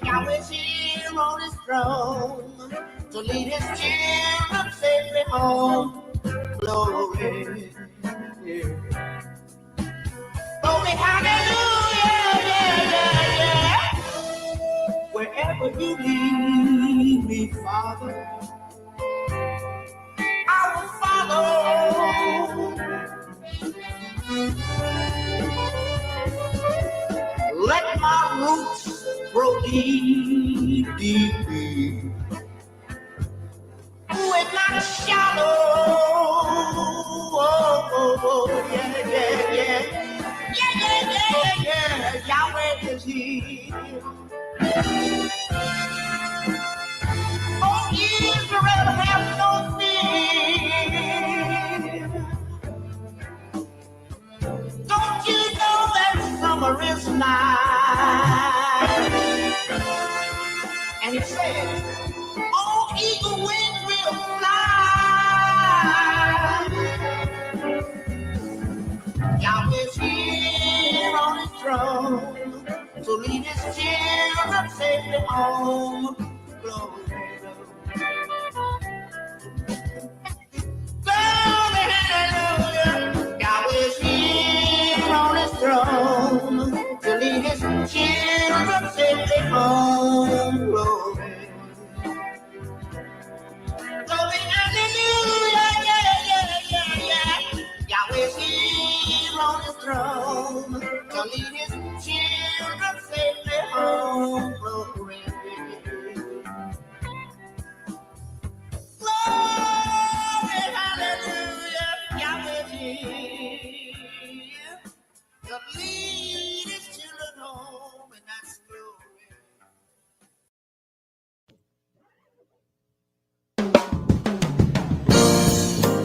Yahweh's here on his throne to lead his children safely home. Glory. Glory, hallelujah, yeah. Wherever you lead me, Father, I will follow. Let my roots grow deep, deep, deep. We're not shallow. Yeah. Yahweh is here. Oh, Israel, have no fear. Don't you know that summer is nigh? And he said, oh, eagle wings will fly. Yahweh's here on his throne to lead his children safely home. Glory. Glory, hallelujah. Yahweh's here on his throne to lead his children safely home. Glory. Glory, hallelujah. Yeah. Yahweh's here on his throne to lead his children safely home. Glory. Glory, hallelujah. Yahweh's here to lead his children home, and that's glory.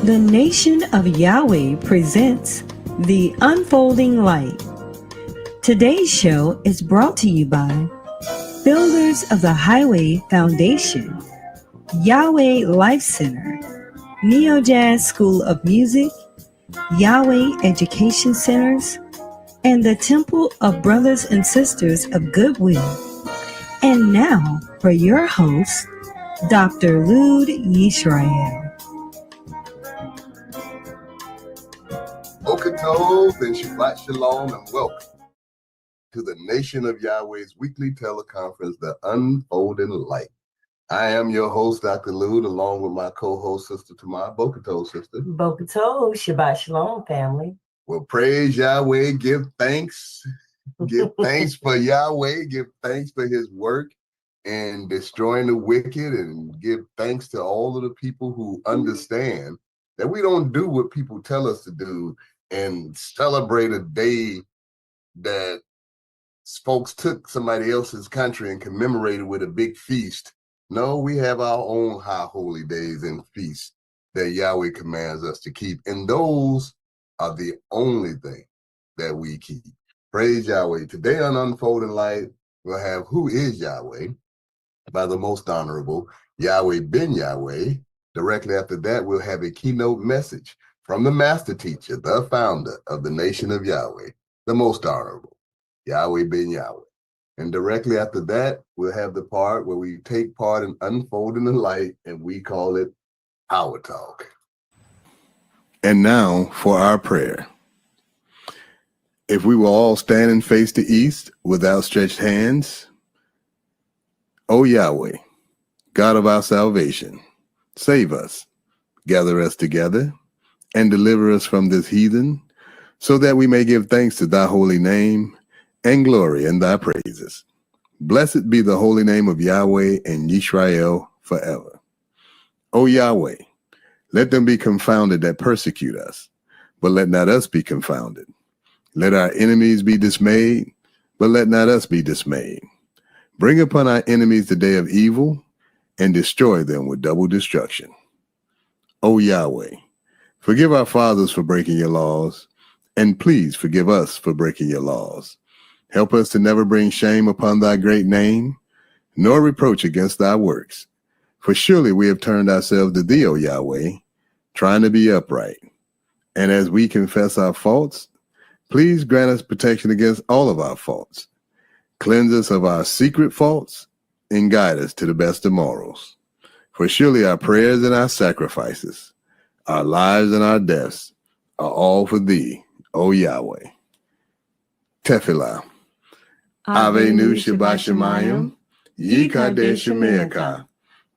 The Nation of Yahweh presents The Unfolding Light. Today's show is brought to you by Builders of the Highway Foundation, Yahweh Life Center, Neo Jazz School of Music, Yahweh Education Centers, and the Temple of Brothers and Sisters of Goodwill. And now for your host, Dr. Lud Yisrael. Boker Tov and Shabbat Shalom, and welcome to the Nation of Yahweh's weekly teleconference, The Unfolding Light. I am your host, Dr. Lud, along with my co-host, Sister Tamar. Boker Tov, sister. Boker Tov, Shabbat Shalom, family. Well, praise Yahweh, give thanks. Give thanks for Yahweh, give thanks for his work in destroying the wicked, and give thanks to all of the people who understand that we don't do what people tell us to do and celebrate a day that folks took somebody else's country and commemorated with a big feast. No, we have our own high holy days and feasts that Yahweh commands us to keep. And those are the only thing that we keep. Praise Yahweh. Today on Unfolding Light, we'll have Who is Yahweh by the most honorable Yahweh Ben Yahweh. Directly after that, we'll have a keynote message from the master teacher, the founder of the Nation of Yahweh, the most honorable Yahweh Ben Yahweh. And directly after that, we'll have the part where we take part in Unfolding the Light, and we call it Power Talk. And now for our prayer. If we will all stand and face the east with outstretched hands, O Yahweh, God of our salvation, save us, gather us together, and deliver us from this heathen, so that we may give thanks to thy holy name and glory in thy praises. Blessed be the holy name of Yahweh and Yisrael forever. O Yahweh, let them be confounded that persecute us, but let not us be confounded. Let our enemies be dismayed, but let not us be dismayed. Bring upon our enemies the day of evil, and destroy them with double destruction. O Yahweh, forgive our fathers for breaking your laws, and please forgive us for breaking your laws. Help us to never bring shame upon thy great name, nor reproach against thy works. For surely we have turned ourselves to thee, O Yahweh, trying to be upright. And as we confess our faults, please grant us protection against all of our faults. Cleanse us of our secret faults and guide us to the best of morals. For surely our prayers and our sacrifices, our lives and our deaths are all for thee, O Yahweh. Tefillah. Avenu Shabbat Shemayim, Yikadesh Shemeaka,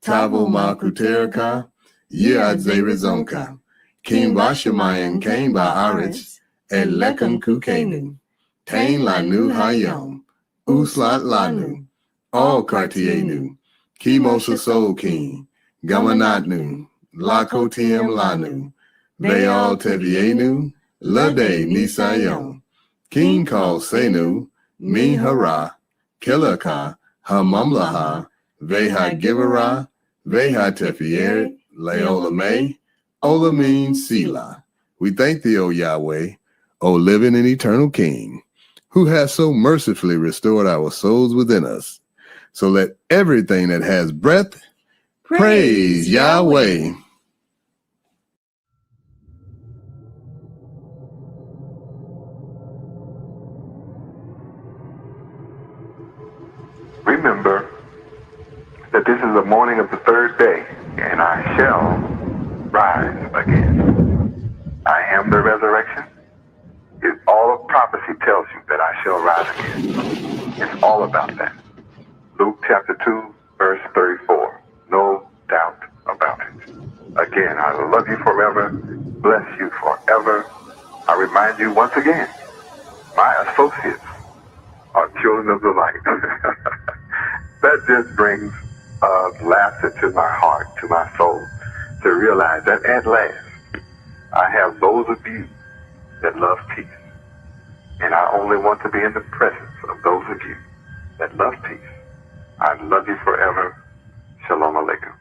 Tavo Makuteraka, Yadze Rezonka, Kim Bashamayim, Kain Ba'aretz, Et Lekum Kukenu, Tain Lanu Hayom, Uslat Lanu, All Kartienu, Kimosa Sol King, Gamanatnu, Lakotiem Lanu, Veal Tevienu, Lade Nisayom, King Kal Senu, Mi Hara, Kilaka, Hamamlaha, Veha Givera, Veha Tefieret, Leolame, Olamin Sila. We thank thee, O Yahweh, O living and eternal King, who has so mercifully restored our souls within us. So let everything that has breath praise Yahweh. Remember that this is the morning of the third day, and I shall rise again. I am the resurrection. All of prophecy tells you that I shall rise again. It's all about that. Luke chapter 2, verse 34. No doubt about it. Again, I love you forever, bless you forever. I remind you once again, my associates are children of the light. That just brings laughter to my heart, to my soul, to realize that at last, I have those of you that love peace. And I only want to be in the presence of those of you that love peace. I love you forever. Shalom Aleichem.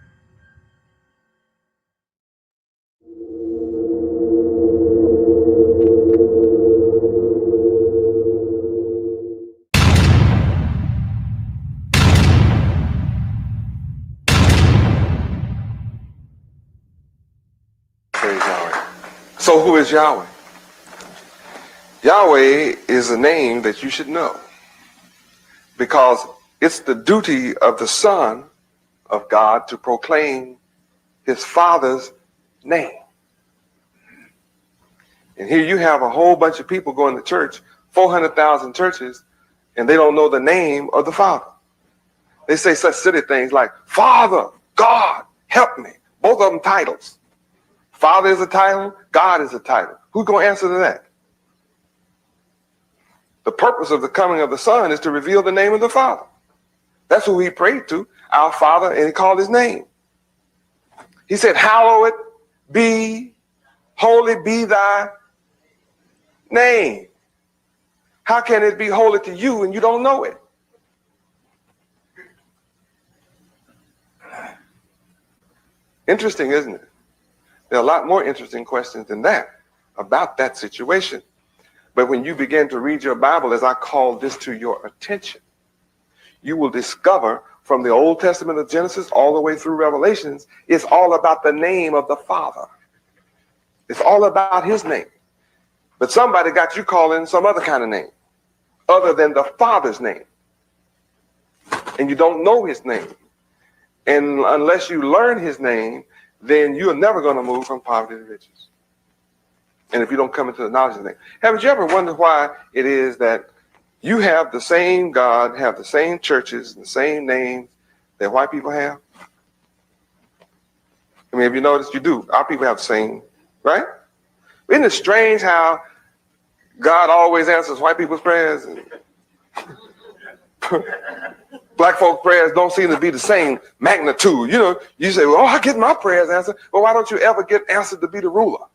Praise Yahweh. So who is Yahweh? Yahweh is a name that you should know because it's the duty of the Son of God to proclaim his Father's name. And here you have a whole bunch of people going to church, 400,000 churches, and they don't know the name of the Father. They say such silly things like, Father, God, help me. Both of them titles. Father is a title, God is a title. Who's going to answer to that? The purpose of the coming of the Son is to reveal the name of the Father. That's who he prayed to, our Father, and he called his name. He said, hallowed be, holy be thy name. How can it be holy to you and you don't know it? Interesting, isn't it? There are a lot more interesting questions than that about that situation. But when you begin to read your Bible, as I call this to your attention, you will discover from the Old Testament of Genesis all the way through Revelations, it's all about the name of the Father. It's all about his name. But somebody got you calling some other kind of name other than the Father's name. And you don't know his name. And unless you learn his name, then you're never going to move from poverty to riches. And if you don't come into the knowledge of the name. Haven't you ever wondered why it is that you have the same God, have the same churches, the same names that white people have? I mean, have you noticed? You do. Our people have the same, right? Isn't it strange how God always answers white people's prayers? And black folks' prayers don't seem to be the same magnitude. You know, you say, well, I get my prayers answered. Well, why don't you ever get answered to be the ruler?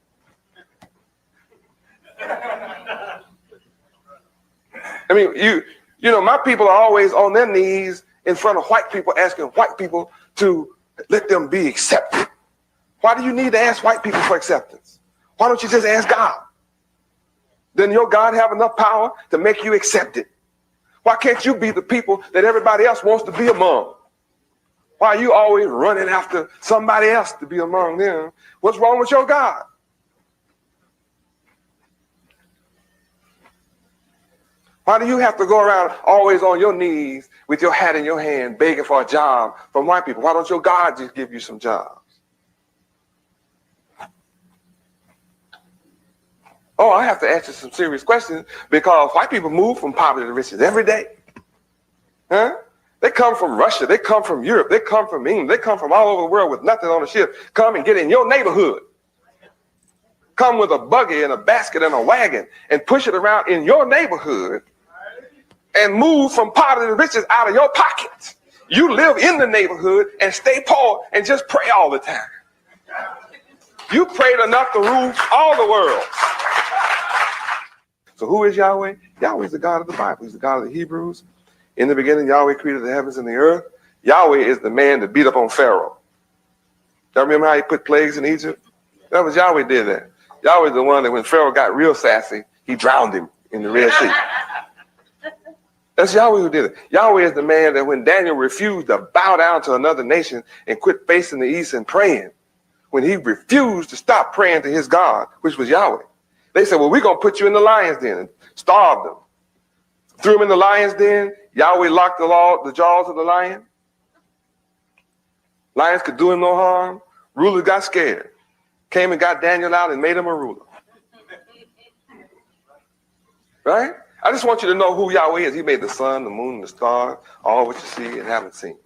I mean, you know, my people are always on their knees in front of white people asking white people to let them be accepted. Why do you need to ask white people for acceptance? Why don't you just ask God? Then your God have enough power to make you accepted. Why can't you be the people that everybody else wants to be among? Why are you always running after somebody else to be among them? What's wrong with your God? Why do you have to go around always on your knees with your hat in your hand begging for a job from white people? Why don't your God just give you some jobs? Oh, I have to ask you some serious questions because white people move from poverty to riches every day. Huh? They come from Russia. They come from Europe. They come from England. They come from all over the world with nothing on the ship. Come and get in your neighborhood. Come with a buggy and a basket and a wagon and push it around in your neighborhood and move from poverty to riches out of your pockets. You live in the neighborhood and stay poor and just pray all the time. You prayed enough to rule all the world. So who is Yahweh? Yahweh is the God of the Bible. He's the God of the Hebrews. In the beginning, Yahweh created the heavens and the earth. Yahweh is the man that beat up on Pharaoh. Y'all remember how he put plagues in Egypt? That was Yahweh did that. Yahweh is the one that when Pharaoh got real sassy, he drowned him in the Red Sea. That's Yahweh who did it. Yahweh is the man that when Daniel refused to bow down to another nation and quit facing the east and praying, when he refused to stop praying to his God, which was Yahweh, they said, well, we're going to put you in the lion's den and starve them. Threw him in the lion's den. Yahweh locked the jaws of the lion. Lions could do him no harm. Rulers got scared. Came and got Daniel out and made him a ruler. Right? I just want you to know who Yahweh is. He made the sun, the moon, the stars, all what you see and haven't seen.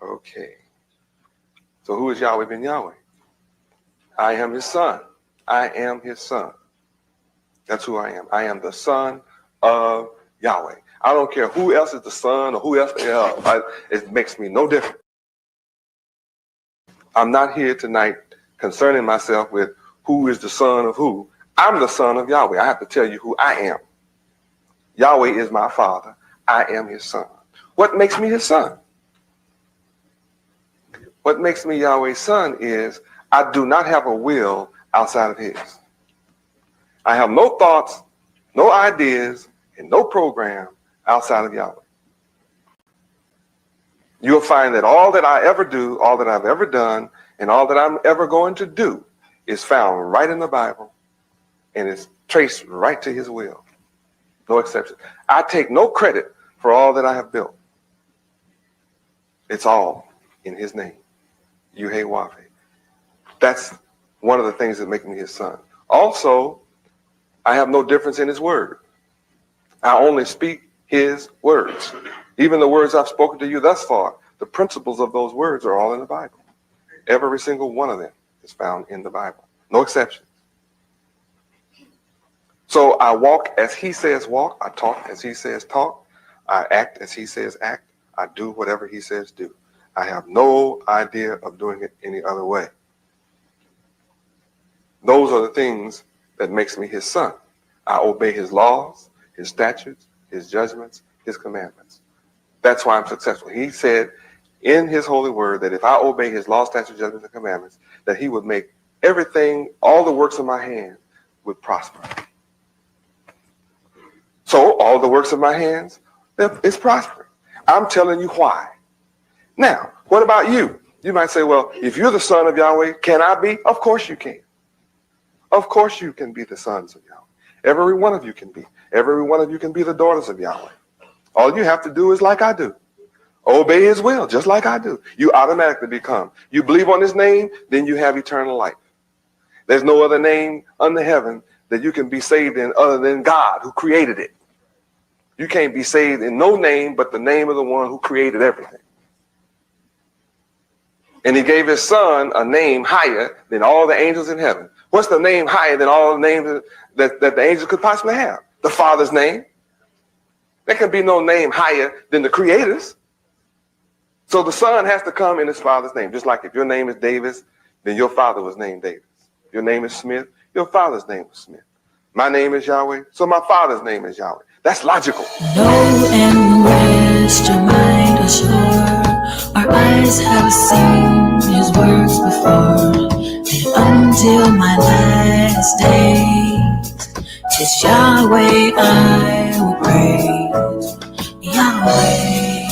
Okay. So who is Yahweh ben Yahweh? I am his son. I am his son. That's who I am. I am the son of Yahweh. I don't care who else is the son or who else they are. It makes me no difference. I'm not here tonight concerning myself with who is the son of who. I'm the son of Yahweh. I have to tell you who I am. Yahweh is my father. I am his son. What makes me his son? What makes me Yahweh's son is I do not have a will outside of his. I have no thoughts, no ideas, and no program outside of Yahweh. You'll find that all that I ever do, all that I've ever done, and all that I'm ever going to do is found right in the Bible and is traced right to his will. No exception. I take no credit for all that I have built. It's all in his name. Yahweh. That's one of the things that make me his son. Also, I have no difference in his word. I only speak his words. Even the words I've spoken to you thus far, the principles of those words are all in the Bible. Every single one of them is found in the Bible. No exceptions. So I walk as he says walk. I talk as he says talk. I act as he says act. I do whatever he says do. I have no idea of doing it any other way. Those are the things that makes me his son. I obey his laws, his statutes, his judgments, his commandments. That's why I'm successful. He said in his holy word that if I obey his laws, statutes, judgments, and commandments, that he would make everything, all the works of my hand would prosper. So all the works of my hands, it's prospering. I'm telling you why. Now, what about you? You might say, well, if you're the son of Yahweh, can I be? Of course you can. Of course you can be the sons of Yahweh. Every one of you can be. Every one of you can be the daughters of Yahweh. All you have to do is like I do. Obey his will, just like I do. You automatically become. You believe on his name, then you have eternal life. There's no other name under heaven that you can be saved in other than God who created it. You can't be saved in no name but the name of the one who created everything. And he gave his son a name higher than all the angels in heaven. What's the name higher than all the names that the angels could possibly have? The Father's name. There can be no name higher than the Creator's. So the son has to come in his father's name. Just like if your name is Davis, then your father was named Davis. If your name is Smith, your father's name was Smith. My name is Yahweh, so my father's name is Yahweh. That's logical. Know and rest your mind assured. Our eyes have seen his works before. And until my last days, 'tis Yahweh I will praise. Yahweh.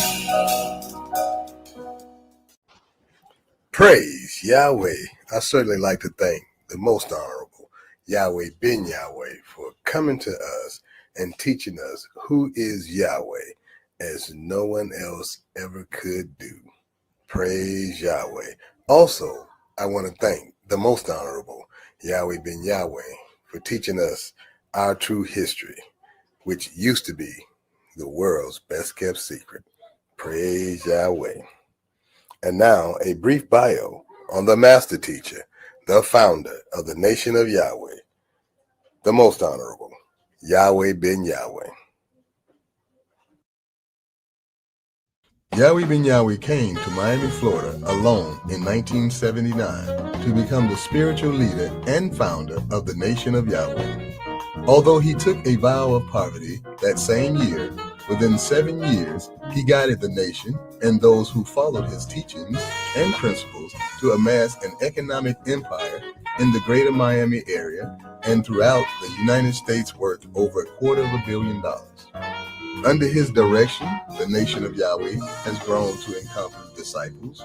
Praise Yahweh. I certainly like to thank the most honorable Yahweh ben Yahweh for coming to us and teaching us who is Yahweh as no one else ever could do. Praise Yahweh. Also, I want to thank the most honorable Yahweh ben Yahweh for teaching us our true history, which used to be the world's best kept secret. Praise Yahweh. And now a brief bio on the master teacher, the founder of the nation of Yahweh, the most honorable Yahweh ben Yahweh. Yahweh ben Yahweh came to Miami, Florida alone in 1979 to become the spiritual leader and founder of the nation of Yahweh. Although he took a vow of poverty that same year, within 7 years, he guided the nation and those who followed his teachings and principles to amass an economic empire in the greater Miami area and throughout the United States worth over $250 million. Under his direction, the nation of Yahweh has grown to encompass disciples,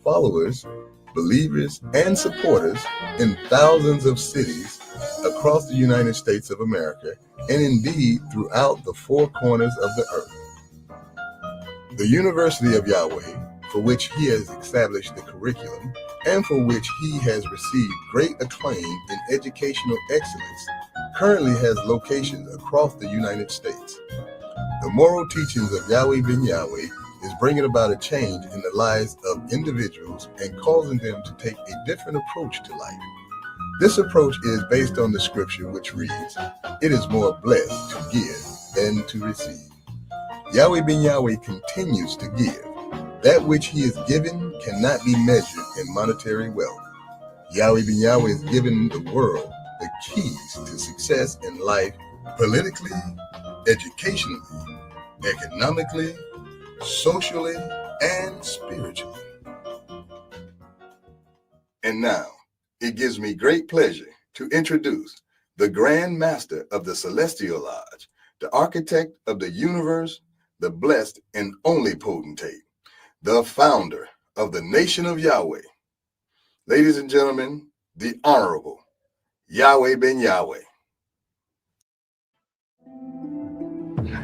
followers, believers, and supporters in thousands of cities across the United States of America, and indeed throughout the four corners of the earth. The University of Yahweh, for which he has established the curriculum, and for which he has received great acclaim in educational excellence, currently has locations across the United States. The moral teachings of Yahweh ben Yahweh is bringing about a change in the lives of individuals and causing them to take a different approach to life. This approach is based on the scripture which reads, "It is more blessed to give than to receive." Yahweh ben Yahweh continues to give. That which he has given cannot be measured in monetary wealth. Yahweh ben Yahweh has given the world the keys to success in life politically, educationally, economically, socially, and spiritually. And now, it gives me great pleasure to introduce the Grand Master of the Celestial Lodge, the architect of the universe, the blessed and only potentate, the founder of the nation of Yahweh. Ladies and gentlemen, the Honorable Yahweh ben Yahweh.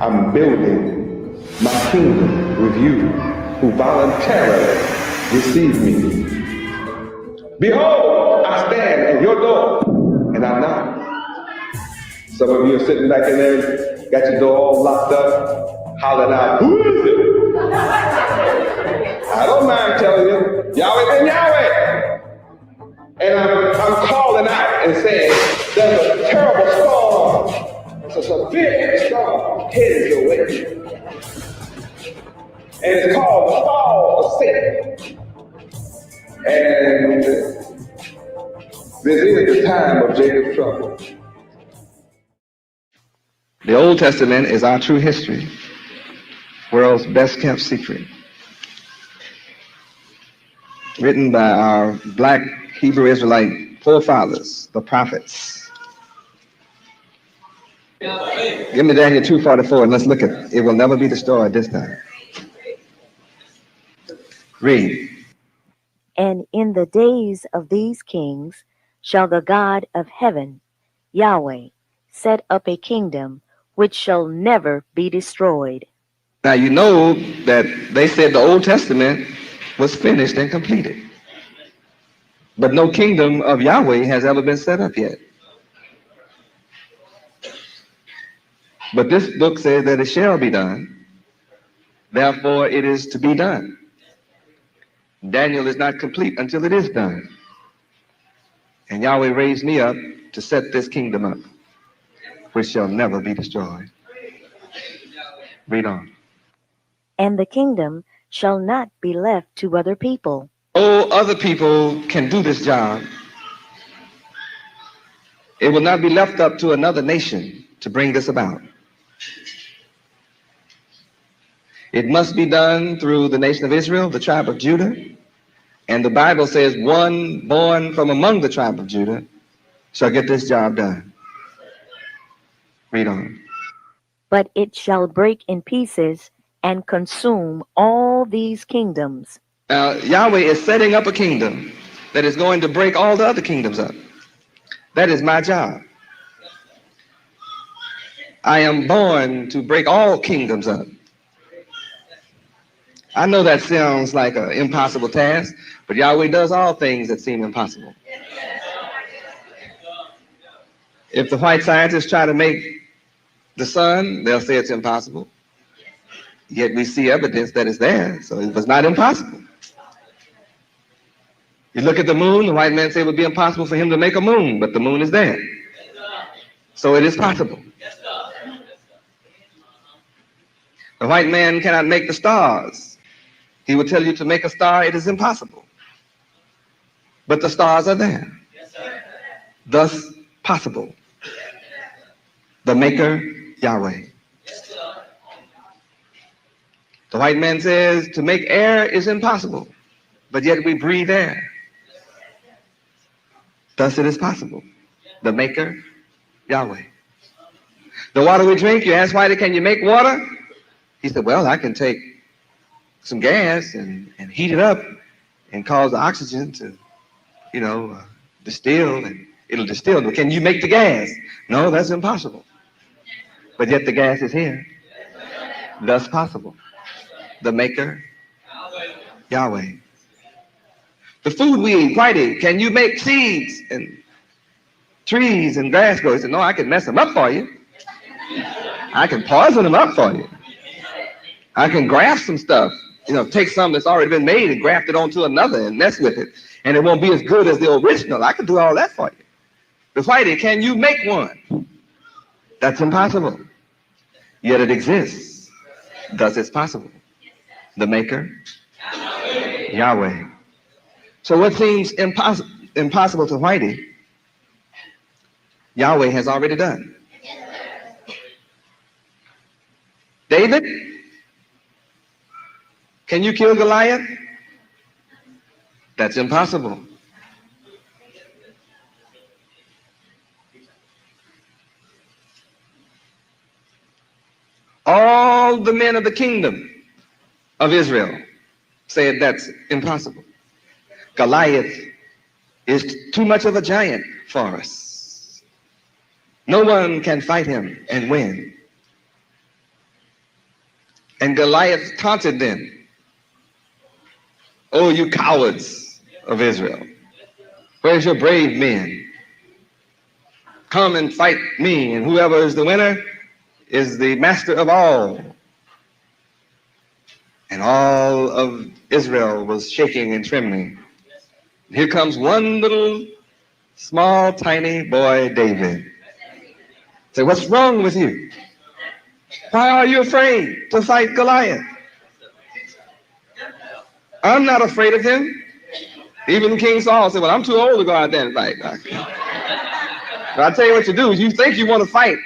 I'm building my kingdom with you who voluntarily receive me. Behold, I stand at your door and I knock. Some of you are sitting back in there, got your door all locked up, hollering out, "Who is it?" I don't mind telling you, Yahweh ben Yahweh. And I'm calling out and saying, there's a terrible storm. It's a big storm headed your way. And it's called the fall of sin. And this is the time of Jacob's trouble. The Old Testament is our true history, world's best kept secret. Written by our black Hebrew Israelite forefathers, the prophets. Give me Daniel 2:44 and let's look at it. It will never be destroyed this time. Read. And in the days of these kings shall the God of heaven, Yahweh, set up a kingdom which shall never be destroyed. Now you know that they said the Old Testament was finished and completed. But no kingdom of Yahweh has ever been set up yet. But this book says that it shall be done. Therefore, it is to be done. Daniel is not complete until it is done. And Yahweh raised me up to set this kingdom up, which shall never be destroyed. Read on. And the kingdom shall not be left to other people. Oh, other people can do this job. It will not be left up to another nation to bring this about. It must be done through the nation of Israel, the tribe of Judah. And the Bible says one born from among the tribe of Judah shall get this job done. Read on. But it shall break in pieces and consume all these kingdoms. Now, Yahweh is setting up a kingdom that is going to break all the other kingdoms up. That is my job. I am born to break all kingdoms up. I know that sounds like an impossible task, but Yahweh does all things that seem impossible. If the white scientists try to make the sun, they'll say it's impossible. Yet we see evidence that it's there, so it was not impossible. You look at the moon, the white man say it would be impossible for him to make a moon, but the moon is there. So it is possible. The white man cannot make the stars. He will tell you to make a star, it is impossible. But the stars are there. Thus possible. The maker, Yahweh. The white man says to make air is impossible, but yet we breathe air. Thus it is possible. The maker, Yahweh. The water we drink, you ask Whitey, can you make water? He said, well, I can take some gas and heat it up and cause the oxygen to, distill, and it'll distill. But can you make the gas? No, that's impossible. But yet the gas is here. Thus possible. The maker, Yahweh. The food we eat, Whitey, can you make seeds and trees and grass grow? He said, no, I can mess them up for you. I can poison them up for you. I can graft some stuff. Take something that's already been made and graft it onto another and mess with it. And it won't be as good as the original. I can do all that for you. But Whitey, can you make one? That's impossible. Yet it exists. Thus it's possible. The maker, Yahweh. So what seems impossible to Whitey, Yahweh has already done. David, can you kill Goliath? That's impossible. All the men of the kingdom of Israel said that's impossible. Goliath is too much of a giant for us. No one can fight him and win. And Goliath taunted them. Oh, you cowards of Israel, where's your brave men? Come and fight me, and whoever is the winner is the master of all. And all of Israel was shaking and trembling. Here comes one little, small, tiny boy, David. Say, what's wrong with you? Why are you afraid to fight Goliath? I'm not afraid of him. Even King Saul said, well, I'm too old to go out there and fight. But I'll tell you what you do. You think you want to fight.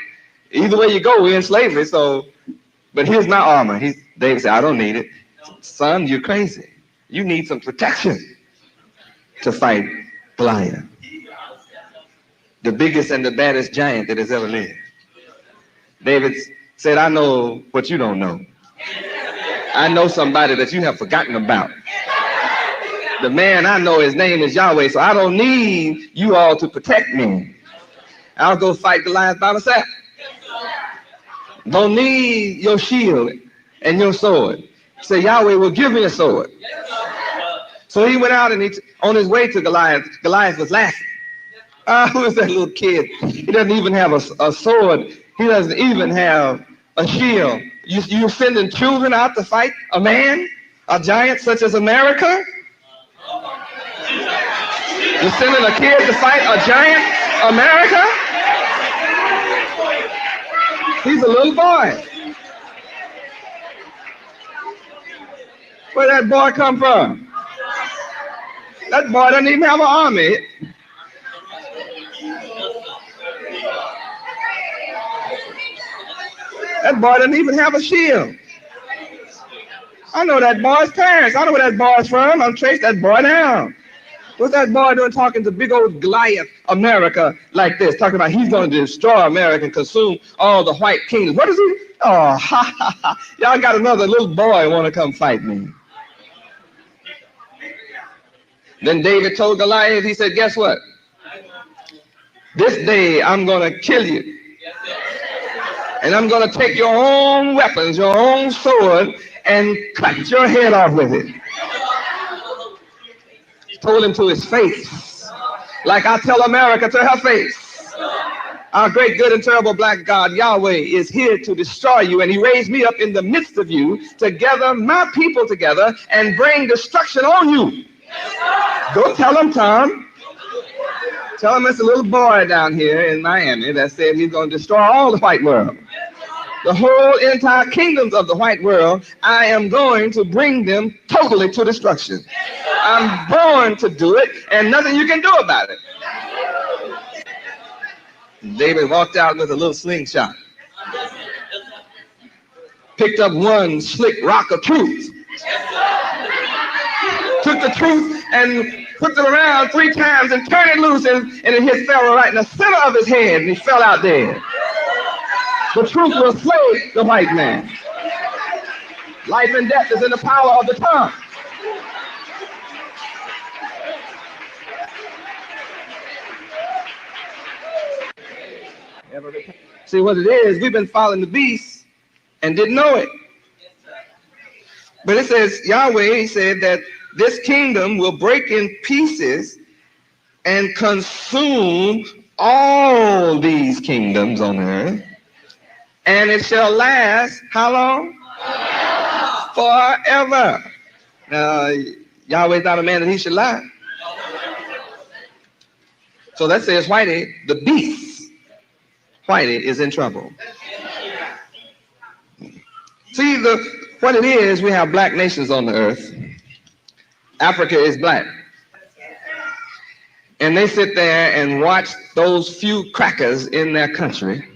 Either way you go, we're in slavery. But here's my armor. David said, I don't need it. Son, you're crazy. You need some protection to fight Goliath. The biggest and the baddest giant that has ever lived. David said, I know what you don't know. I know somebody that you have forgotten about. The man I know, his name is Yahweh, so I don't need you all to protect me. I'll go fight Goliath by myself. Don't need your shield and your sword. Say, Yahweh will give me a sword. So he went out and on his way to Goliath, Goliath was laughing. Who is that little kid? He doesn't even have a sword. He doesn't even have a shield. You're sending children out to fight a man, a giant such as America? You're sending a kid to fight a giant, America? He's a little boy. Where'd that boy come from? That boy doesn't even have an army. That boy doesn't even have a shield. I know that boy's parents. I know where that boy's from. I'll trace that boy down. What's that boy doing talking to big old Goliath, America, like this? Talking about he's going to destroy America and consume all the white kingdoms. What is he? Oh, ha, ha, ha. Y'all got another little boy want to come fight me. Then David told Goliath, he said, guess what? This day I'm going to kill you. And I'm going to take your own weapons, your own sword, and cut your head off with it. Told him to his face, like I tell America to her face. Our great, good, and terrible black God, Yahweh, is here to destroy you, and he raised me up in the midst of you to gather my people together and bring destruction on you. Go tell him, Tom. Tell him it's a little boy down here in Miami that said he's going to destroy all the white world. The whole entire kingdoms of the white world, I am going to bring them totally to destruction. I'm born to do it, and nothing you can do about it. David walked out with a little slingshot, picked up one slick rock of truth, took the truth and put it around 3 times and turned it loose, and it hit Pharaoh right in the center of his head, and he fell out dead. The truth will slay the white man. Life and death is in the power of the tongue. See what it is, we've been following the beast and didn't know it. But it says, Yahweh, he said that this kingdom will break in pieces and consume all these kingdoms on earth. And it shall last, how long? Forever. Now, Yahweh's not a man that he should lie. So that says, Whitey, the beast, Whitey is in trouble. See, what it is, we have black nations on the earth. Africa is black. And they sit there and watch those few crackers in their country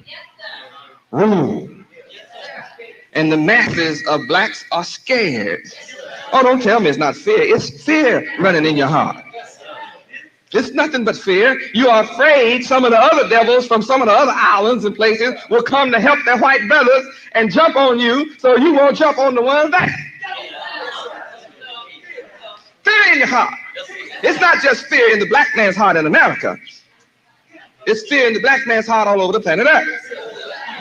rule. And the masses of blacks are scared. Oh, don't tell me it's not fear. It's fear running in your heart. It's nothing but fear. You are afraid some of the other devils from some of the other islands and places will come to help their white brothers and jump on you, so you won't jump on the ones there. Fear in your heart. It's not just fear in the black man's heart in America. It's fear in the black man's heart all over the planet Earth.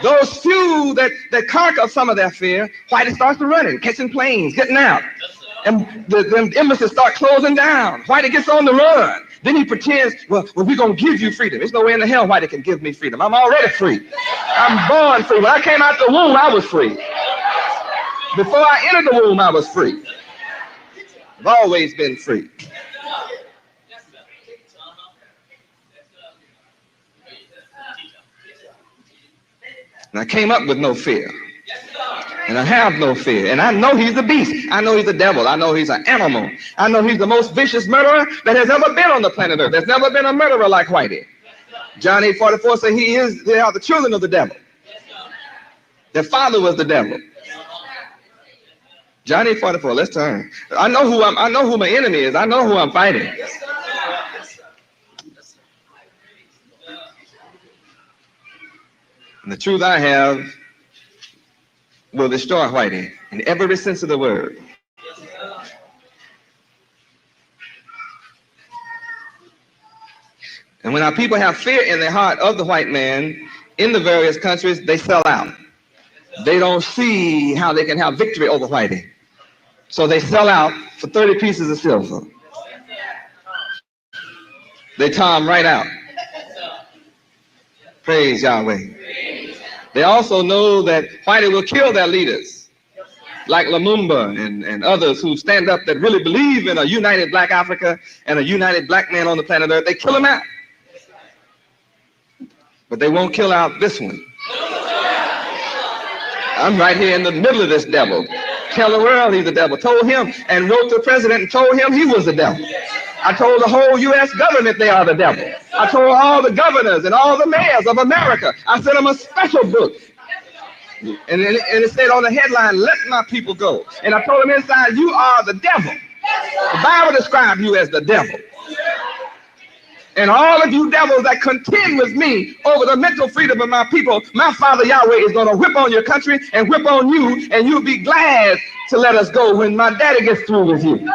Those few that conquer some of their fear, Whitey starts to running, catching planes, getting out. And the embassies start closing down. Whitey gets on the run. Then he pretends, well, we're going to give you freedom. There's no way in the hell Whitey can give me freedom. I'm already free. I'm born free. When I came out the womb, I was free. Before I entered the womb, I was free. I've always been free. And I came up with no fear. And I have no fear. And I know he's a beast. I know he's a devil. I know he's an animal. I know he's the most vicious murderer that has ever been on the planet Earth. There's never been a murderer like Whitey. John 8:44 says they are the children of the devil. Their father was the devil. John 8:44, let's turn. I know who my enemy is. I know who I'm fighting. And the truth I have will destroy Whitey in every sense of the word. And when our people have fear in their heart of the white man in the various countries, they sell out. They don't see how they can have victory over Whitey. So they sell out for 30 pieces of silver. They tom right out. Praise Yahweh. They also know that Whitey will kill their leaders, like Lumumba and others who stand up that really believe in a united black Africa and a united black man on the planet Earth. They kill him out. But they won't kill out this one. I'm right here in the middle of this devil. Tell the world he's the devil. Told him and wrote to the president and told him he was the devil. I told the whole U.S. government they are the devil. I told all the governors and all the mayors of America. I sent them a special book. And it said on the headline, let my people go. And I told them inside, you are the devil. The Bible describes you as the devil. And all of you devils that contend with me over the mental freedom of my people, my Father Yahweh is going to whip on your country and whip on you, and you'll be glad to let us go when my daddy gets through with you.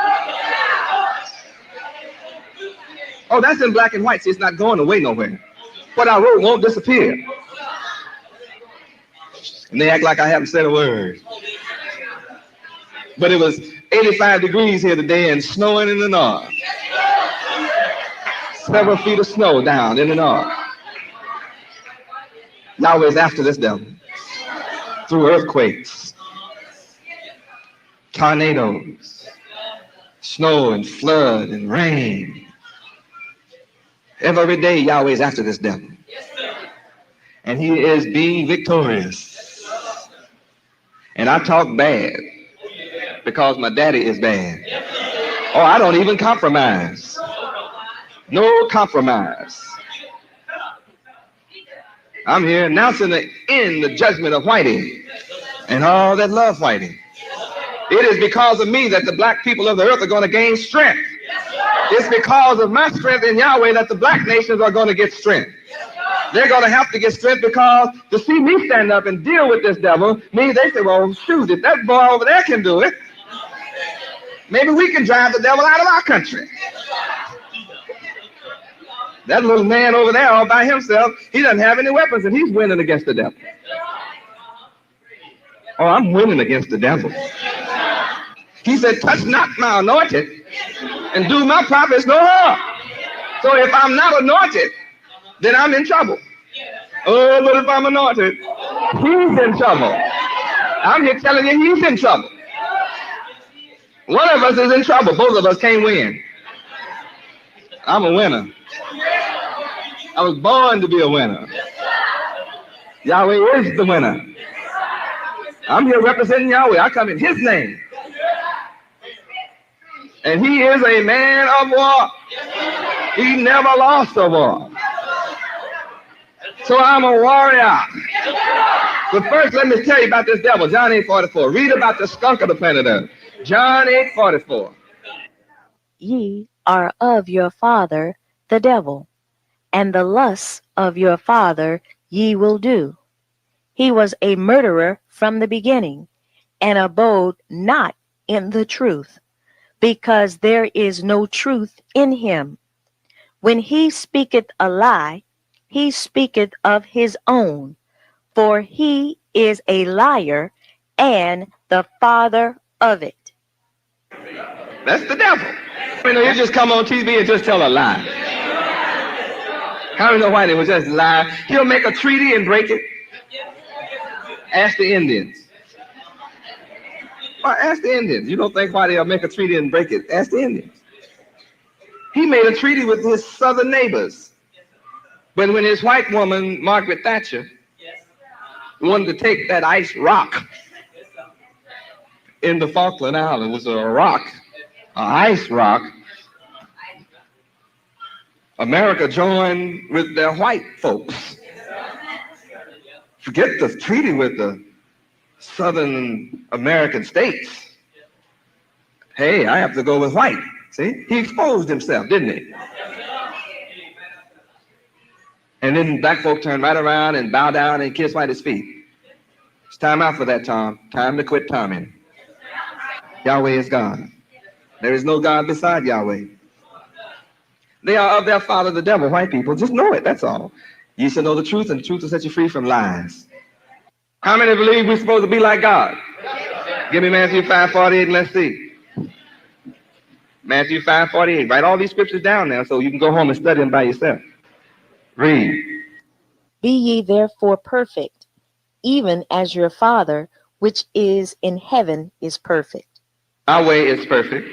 Oh, that's in black and white. See, it's not going away nowhere. What I wrote won't disappear. And they act like I haven't said a word. But it was 85 degrees here today and snowing in the north. Several feet of snow down in the north. Yahweh's after this devil. Through earthquakes, tornadoes, snow and flood and rain. Every day Yahweh's after this devil. And he is being victorious. And I talk bad because my daddy is bad. Oh, I don't even compromise. No compromise. I'm here announcing the judgment of Whitey and all that love Whitey. It is because of me that the black people of the earth are going to gain strength. It's because of my strength in Yahweh that the black nations are going to get strength. They're going to have to get strength because to see me stand up and deal with this devil means they say, well, shoot, if that boy over there can do it, maybe we can drive the devil out of our country. That little man over there all by himself, he doesn't have any weapons and he's winning against the devil. Oh, I'm winning against the devil. He said, touch not my anointed and do my prophets no harm. So if I'm not anointed, then I'm in trouble. Oh, but if I'm anointed, he's in trouble. I'm here telling you he's in trouble. One of us is in trouble. Both of us can't win. I'm a winner. I was born to be a winner. Yahweh is the winner. I'm here representing Yahweh. I come in his name. And he is a man of war. He never lost a war. So I'm a warrior. But first, let me tell you about this devil, John 8:44. Read about the skunk of the planet Earth. John 8:44. Ye are of your father, the devil, and the lusts of your father ye will do. He was a murderer from the beginning, and abode not in the truth, because there is no truth in him. When he speaketh a lie, he speaketh of his own, for he is a liar and the father of it. That's the devil. You know, you just come on TV and just tell a lie. How do you know why they would just lie? He'll make a treaty and break it. Ask the Indians. Well, ask the Indians. You don't think why they'll make a treaty and break it? Ask the Indians. He made a treaty with his southern neighbors. But when his white woman, Margaret Thatcher, wanted to take that ice rock in the Falkland Island, it was a rock, an ice rock, America joined with their white folks. Forget the treaty with the Southern American states. Hey, I have to go with white. See, he exposed himself, didn't he? And then black folk turned right around and bow down and kiss Whitey's feet. It's time out for that, Tom. Time to quit Tomming. Yahweh is God. There is no God beside Yahweh. They are of their father, the devil, white people. Just know it, that's all. You shall know the truth, and the truth will set you free from lies. How many believe we're supposed to be like God? Give me Matthew 5:48 and let's see. Matthew 5:48. Write all these scriptures down now so you can go home and study them by yourself. Read. Be ye therefore perfect, even as your Father which is in heaven is perfect. Yahweh is perfect.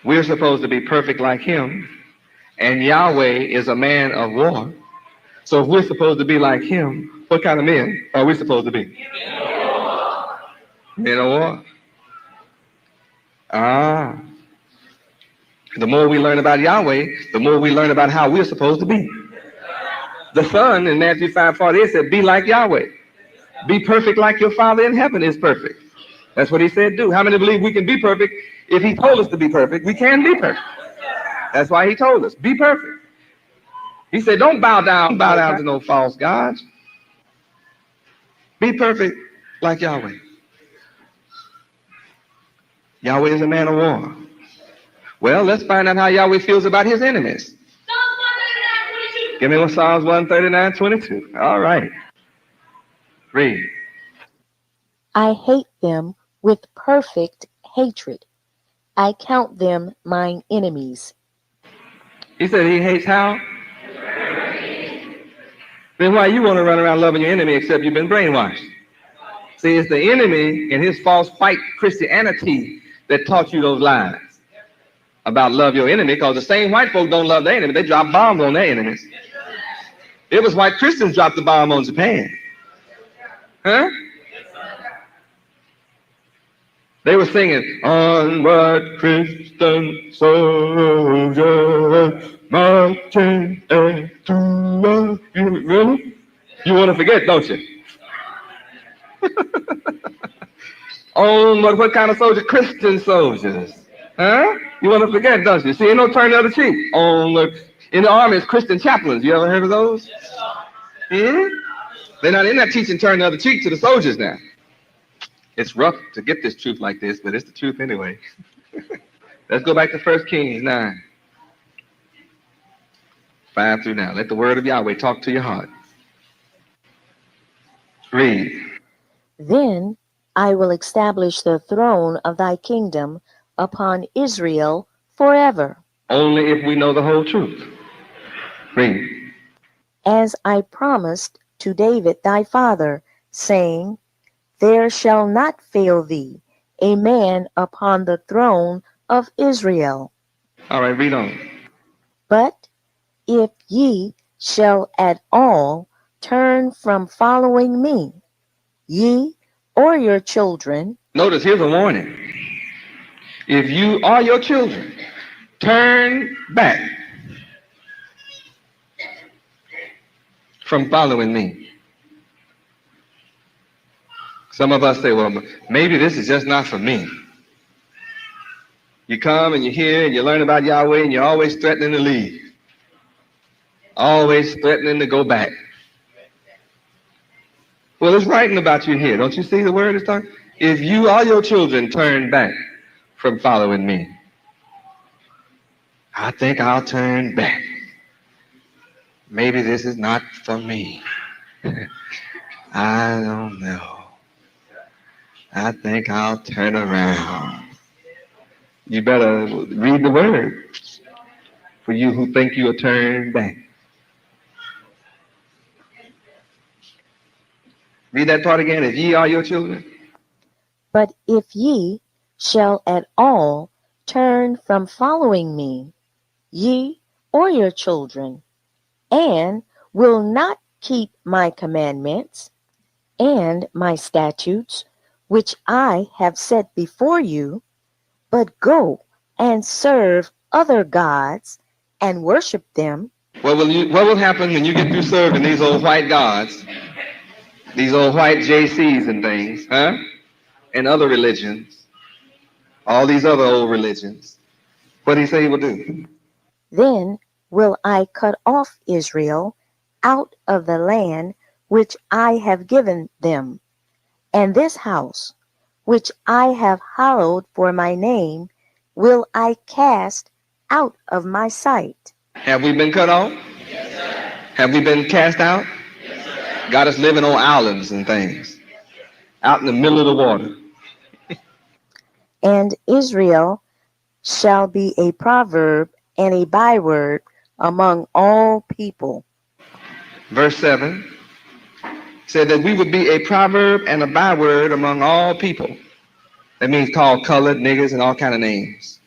We're supposed to be perfect like him. And Yahweh is a man of war. So if we're supposed to be like him, what kind of men are we supposed to be? Men of war. The more we learn about Yahweh, the more we learn about how we're supposed to be. The Son in Matthew 5:48 said, be like Yahweh. Be perfect like your Father in heaven is perfect. That's what he said do. How many believe we can be perfect? If he told us to be perfect, we can be perfect. That's why he told us, be perfect. He said, don't bow down to no false gods. Be perfect like Yahweh. Yahweh is a man of war. Well, let's find out how Yahweh feels about his enemies. Give me Psalms 139:22. All right. Read. I hate them with perfect hatred. I count them mine enemies. He said he hates how? Then why you want to run around loving your enemy except you've been brainwashed? See, it's the enemy and his false white Christianity that taught you those lies about love your enemy, because the same white folk don't love their enemy. They drop bombs on their enemies. It was white Christians dropped the bomb on Japan. Huh? They were singing, onward Christian soldiers, marching into really? You want to forget, don't you? Onward, what kind of soldier? Christian soldiers. Huh? You want to forget, don't you? See, ain't no turn the other cheek. Onward. In the army, it's Christian chaplains. You ever heard of those? Hmm? They're not in that teaching turn the other cheek to the soldiers now. It's rough to get this truth like this, but it's the truth anyway. Let's go back to 1 Kings 9. 5 through now. Let the word of Yahweh talk to your heart. Read. Then I will establish the throne of thy kingdom upon Israel forever. Only if we know the whole truth. Read. As I promised to David thy father, saying, there shall not fail thee a man upon the throne of Israel. All right, read on. But if ye shall at all turn from following me, ye or your children. Notice, here's a warning. If you or your children turn back from following me. Some of us say, well, maybe this is just not for me. You come and you hear and you learn about Yahweh and you're always threatening to leave. Always threatening to go back. Well, it's writing about you here. Don't you see the word is talking? If you or your children turn back from following me, I think I'll turn back. Maybe this is not for me. I don't know. I think I'll turn around. You better read the word for you who think you'll turn back. Read that part again. If ye are your children. But if ye shall at all turn from following me, ye or your children, and will not keep my commandments and my statutes, which I have set before you, but go and serve other gods and worship them. What will happen when you get through serving these old white gods, these old white JCs and things, huh? And other religions, all these other old religions? What did he say he will do? Then will I cut off Israel out of the land which I have given them, and this house, which I have hallowed for my name, will I cast out of my sight. Have we been cut off? Yes, sir. Have we been cast out? Yes, sir. Got us living on islands and things, out in the middle of the water. And Israel shall be a proverb and a byword among all people. Verse 7 said that we would be a proverb and a byword among all people. That means called colored, niggers, and all kind of names.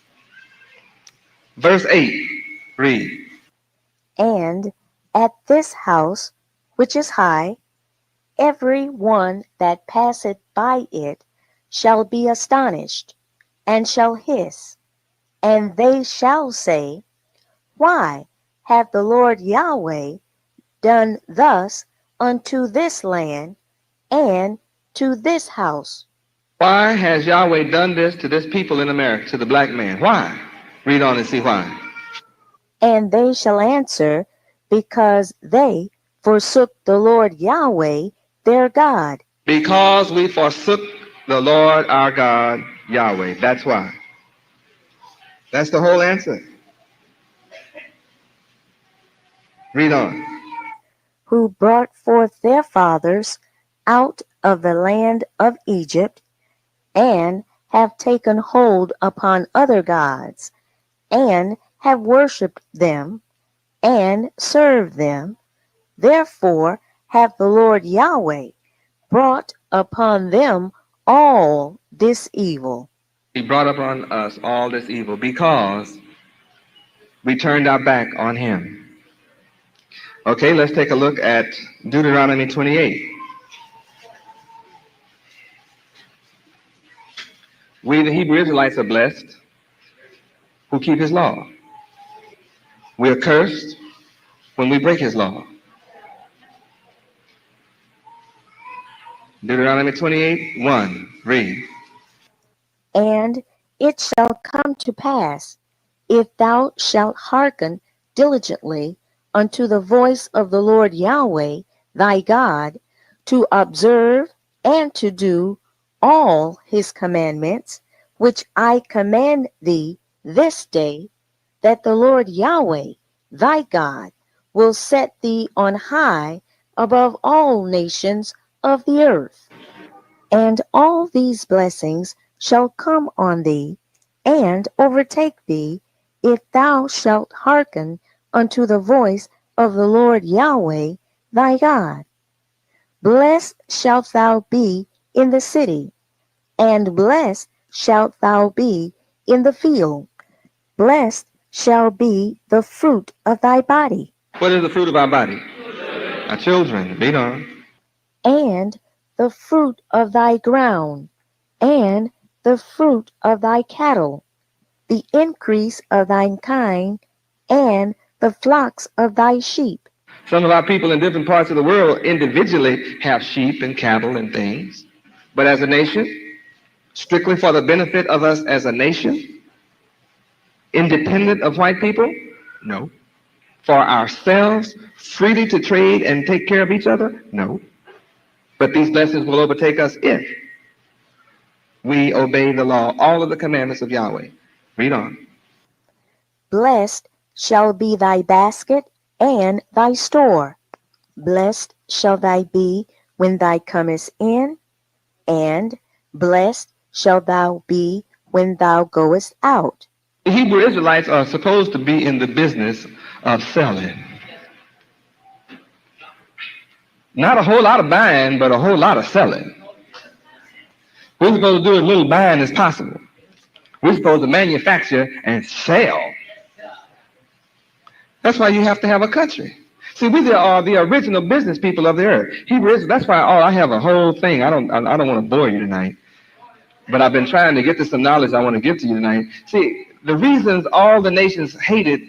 Verse 8, read. And at this house, which is high, every one that passeth by it shall be astonished, and shall hiss, and they shall say, why hath the Lord Yahweh done thus unto this land and to this house? Why has Yahweh done this to this people in America, to the black man? Why? Read on and see why. And they shall answer, because they forsook the Lord Yahweh their God. Because we forsook the Lord our God, Yahweh. That's why. That's the whole answer. Read on. Who brought forth their fathers out of the land of Egypt, and have taken hold upon other gods, and have worshipped them, and served them. Therefore hath the Lord Yahweh brought upon them all this evil. He brought upon us all this evil because we turned our back on him. Okay, let's take a look at Deuteronomy 28. We, the Hebrew Israelites, are blessed who keep his law. We are cursed when we break his law. Deuteronomy 28, 1, read. And it shall come to pass, if thou shalt hearken diligently unto the voice of the Lord Yahweh thy God, to observe and to do all his commandments, which I command thee this day, that the Lord Yahweh thy God will set thee on high above all nations of the earth. And all these blessings shall come on thee, and overtake thee, if thou shalt hearken unto the voice of the Lord Yahweh thy God. Blessed shalt thou be in the city, and blessed shalt thou be in the field. Blessed shall be the fruit of thy body. What is the fruit of our body? Our children. Read on. And the fruit of thy ground, and the fruit of thy cattle, the increase of thine kind, and the flocks of thy sheep. Some of our people in different parts of the world individually have sheep and cattle and things. But as a nation, strictly for the benefit of us as a nation, independent of white people, no. For ourselves, freely to trade and take care of each other, no. But these blessings will overtake us if we obey the law, all of the commandments of Yahweh. Read on. Blessed shall be thy basket and thy store. Blessed shall thy be when thou comest in, and blessed shalt thou be when thou goest out. The Hebrew Israelites are supposed to be in the business of selling. Not a whole lot of buying, but a whole lot of selling. We're supposed to do as little buying as possible. We're supposed to manufacture and sell. That's why you have to have a country. See, we are the original business people of the earth. Hebrew, that's why I have a whole thing. I don't want to bore you tonight, but I've been trying to get to some knowledge I want to give to you tonight. See, the reasons all the nations hated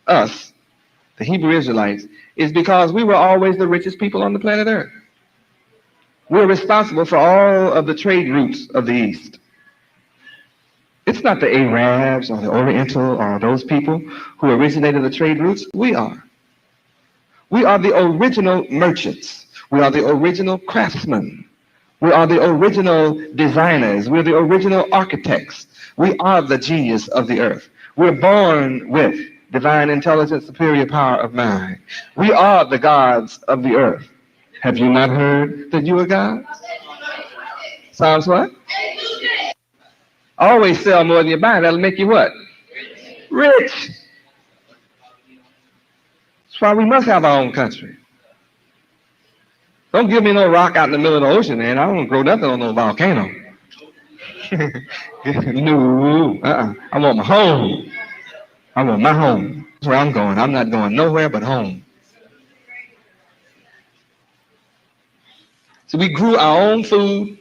us, the Hebrew Israelites, is because we were always the richest people on the planet Earth. We're responsible for all of the trade routes of the East. It's not the Arabs or the Oriental or those people who originated the trade routes. We are. We are the original merchants. We are the original craftsmen. We are the original designers. We're the original architects. We are the genius of the earth. We're born with divine intelligence, superior power of mind. We are the gods of the earth. Have you not heard that you are gods? Sounds what? Always sell more than you buy. That'll make you what? Rich. That's why we must have our own country. Don't give me no rock out in the middle of the ocean, man. I don't grow nothing on no volcano. No. I want my home. I want my home. That's where I'm going. I'm not going nowhere but home. So we grew our own food.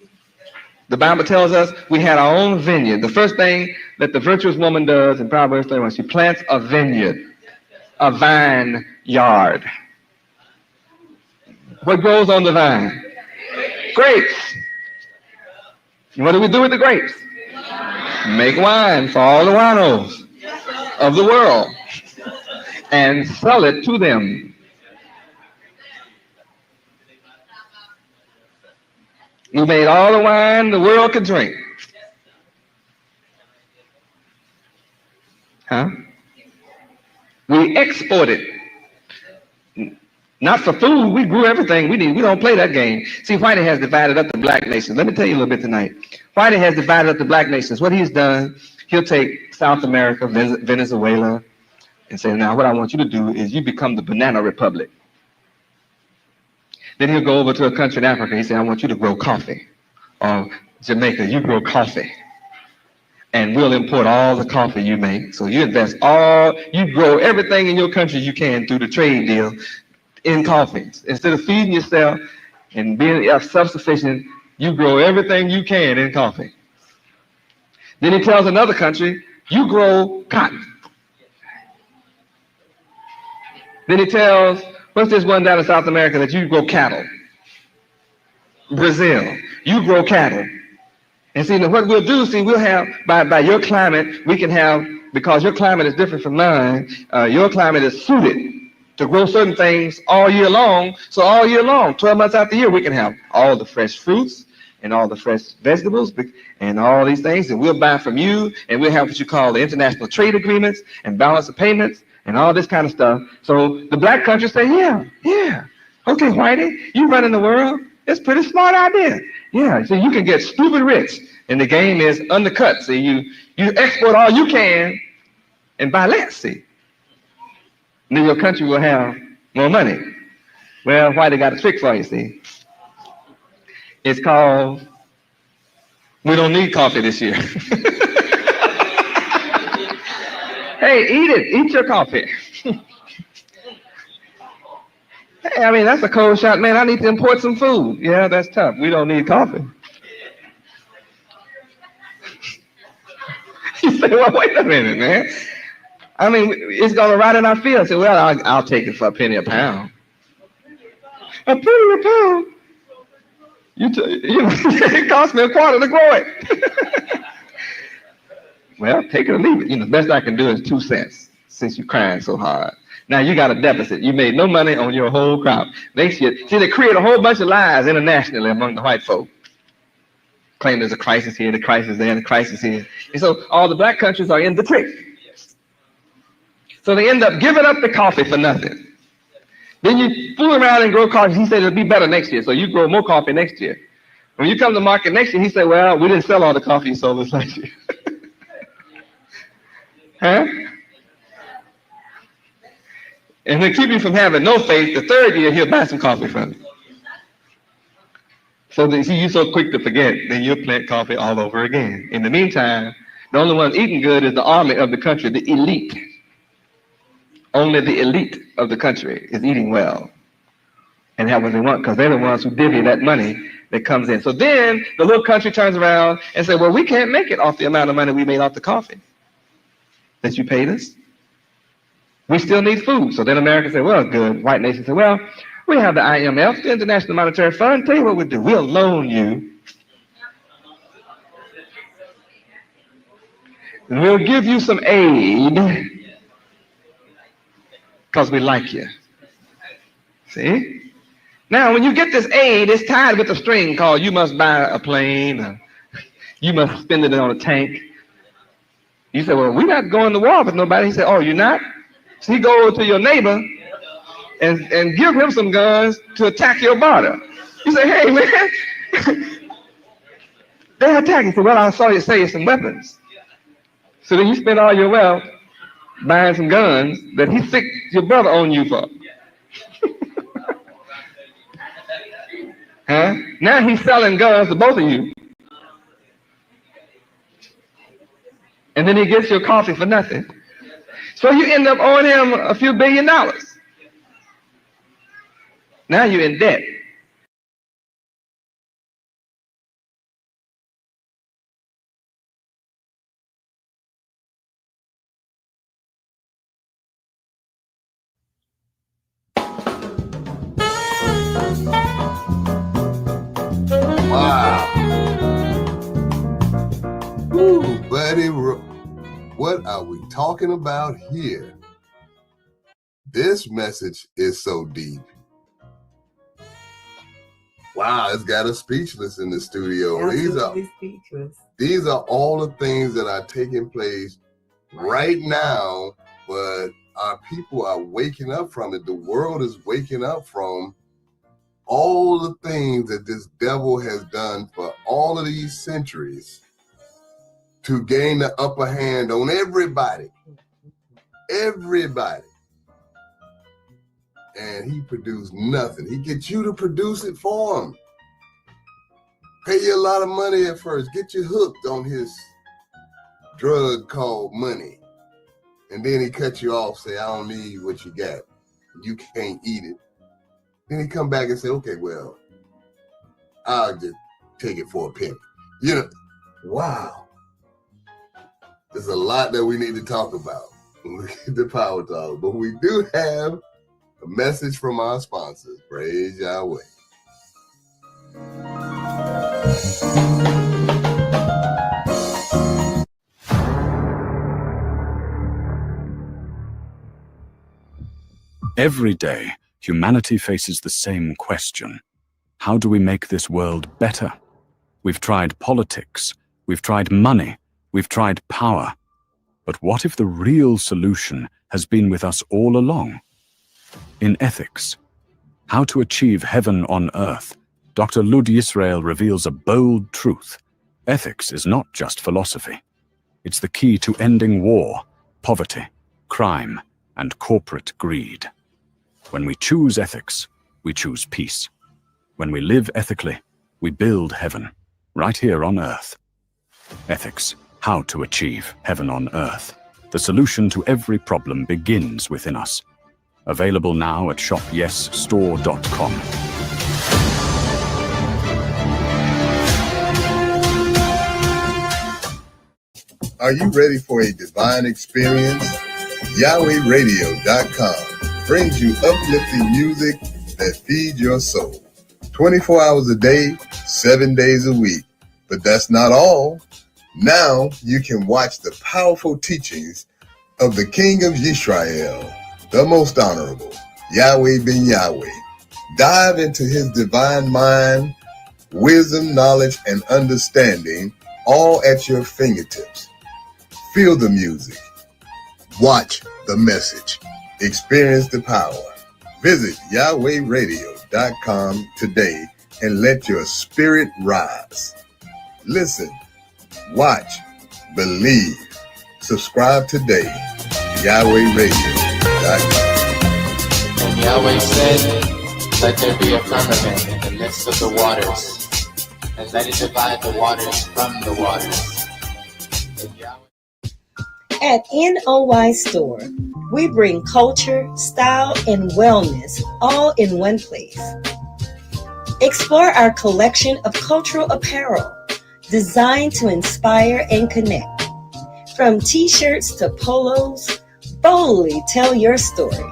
The Bible tells us we had our own vineyard. The first thing that the virtuous woman does in Proverbs 31, she plants a vineyard, a vine yard. What grows on the vine? Grapes. What do we do with the grapes? Make wine for all the winos of the world and sell it to them. We made all the wine the world could drink. Huh? We export it. Not for food. We grew everything we need. We don't play that game. See, Whitey has divided up the black nations. Let me tell you a little bit tonight. Whitey has divided up the black nations. What he's done, he'll take South America, Venezuela, and say, now what I want you to do is you become the banana republic. Then he'll go over to a country in Africa. He said, I want you to grow coffee. Or Jamaica, you grow coffee. And we'll import all the coffee you make. So you invest you grow everything in your country you can through the trade deal in coffee. Instead of feeding yourself and being self-sufficient, you grow everything you can in coffee. Then he tells another country, you grow cotton. Then he tells, what's this one down in South America that you grow cattle? Brazil, you grow cattle. And see, what we'll do, we'll have, by your climate, we can have, because your climate is different from mine, your climate is suited to grow certain things all year long. So all year long, 12 months out the year, we can have all the fresh fruits and all the fresh vegetables and all these things. And we'll buy from you, and we'll have what you call the international trade agreements and balance of payments and all this kind of stuff. So the black countries say, yeah. Okay, Whitey, you running the world. It's a pretty smart idea. Yeah, so you can get stupid rich, and the game is undercut. See, you export all you can and buy less, see. And then your country will have more money. Well, Whitey got a trick for you, see. It's called, we don't need coffee this year. Hey, eat your coffee. Hey, I mean, that's a cold shot, man. I need to import some food. Yeah, that's tough. We don't need coffee. You say, well, wait a minute, man. I mean, it's going to rot in our field. Say, well, I'll take it for a penny a pound. A penny a pound? It cost me a quarter to grow it. Well, take it or leave it. The best I can do is 2 cents since you're crying so hard. Now you got a deficit. You made no money on your whole crop. They create a whole bunch of lies internationally among the white folk. Claim there's a crisis here, the crisis there, the crisis here. And so all the black countries are in the trick. So they end up giving up the coffee for nothing. Then you fool around and grow coffee. He said it'll be better next year, so you grow more coffee next year. When you come to market next year, he said, well, we didn't sell all the coffee you sold us last year. Huh? And to keep you from having no faith, the third year he'll buy some coffee from you. So that, you're so quick to forget, then you'll plant coffee all over again. In the meantime, the only one eating good is the army of the country, the elite. Only the elite of the country is eating well and have what they want, because they're the ones who divvy that money that comes in. So then the little country turns around and says, well, we can't make it off the amount of money we made off the coffee that you paid us. We still need food. So then America said, well, good. White nation said, well, we have the IMF, the International Monetary Fund. Tell you what we'll do. We'll loan you. And we'll give you some aid because we like you. See? Now, when you get this aid, it's tied with a string called you must buy a plane, or you must spend it on a tank. You say, well, we're not going to war with nobody. He said, oh, you're not? So you go over to your neighbor and give him some guns to attack your border. You say, hey, man, they're attacking. So, well, I saw you save some weapons. So then you spend all your wealth buying some guns that he sicked your brother on you for. Huh? Now he's selling guns to both of you. And then he gets your coffee for nothing. So you end up owing him a few $1 billion. Now you're in debt. Wow. Ooh, buddy, what are we talking about here? This message is so deep. Wow, it's got us speechless in the studio. These are all the things that are taking place right now, but our people are waking up from it. The world is waking up from all the things that this devil has done for all of these centuries to gain the upper hand on everybody. Everybody. And he produced nothing. He gets you to produce it for him. Pay you a lot of money at first. Get you hooked on his drug called money. And then he cut you off, say, I don't need what you got. You can't eat it. Then he come back and say, okay, well, I'll just take it for a penny. You know, wow. There's a lot that we need to talk about. The Power Talk. But we do have a message from our sponsors. Praise Yahweh. Every day, humanity faces the same question. How do we make this world better? We've tried politics, we've tried money, we've tried power. But what if the real solution has been with us all along? In ethics, How to Achieve Heaven on Earth, Dr. Lud Yisrael reveals a bold truth. Ethics is not just philosophy. It's the key to ending war, poverty, crime, and corporate greed. When we choose ethics, we choose peace. When we live ethically, we build heaven, right here on earth. Ethics, How to Achieve Heaven on Earth. The solution to every problem begins within us. Available now at shopyesstore.com. Are you ready for a divine experience? YahwehRadio.com brings you uplifting music that feeds your soul. 24 hours a day, 7 days a week. But that's not all. Now you can watch the powerful teachings of the King of Yisrael, the most honorable, Yahweh ben Yahweh. Dive into his divine mind, wisdom, knowledge, and understanding, all at your fingertips. Feel the music. Watch the message. Experience the power. Visit YahwehRadio.com today and let your spirit rise. Listen, watch, believe. Subscribe today. YahwehRadio.com. And Yahweh said, let there be a firmament in the midst of the waters, and let it divide the waters from the waters. At NOY Store, we bring culture, style, and wellness all in one place. Explore our collection of cultural apparel designed to inspire and connect. From t-shirts to polos, boldly tell your story.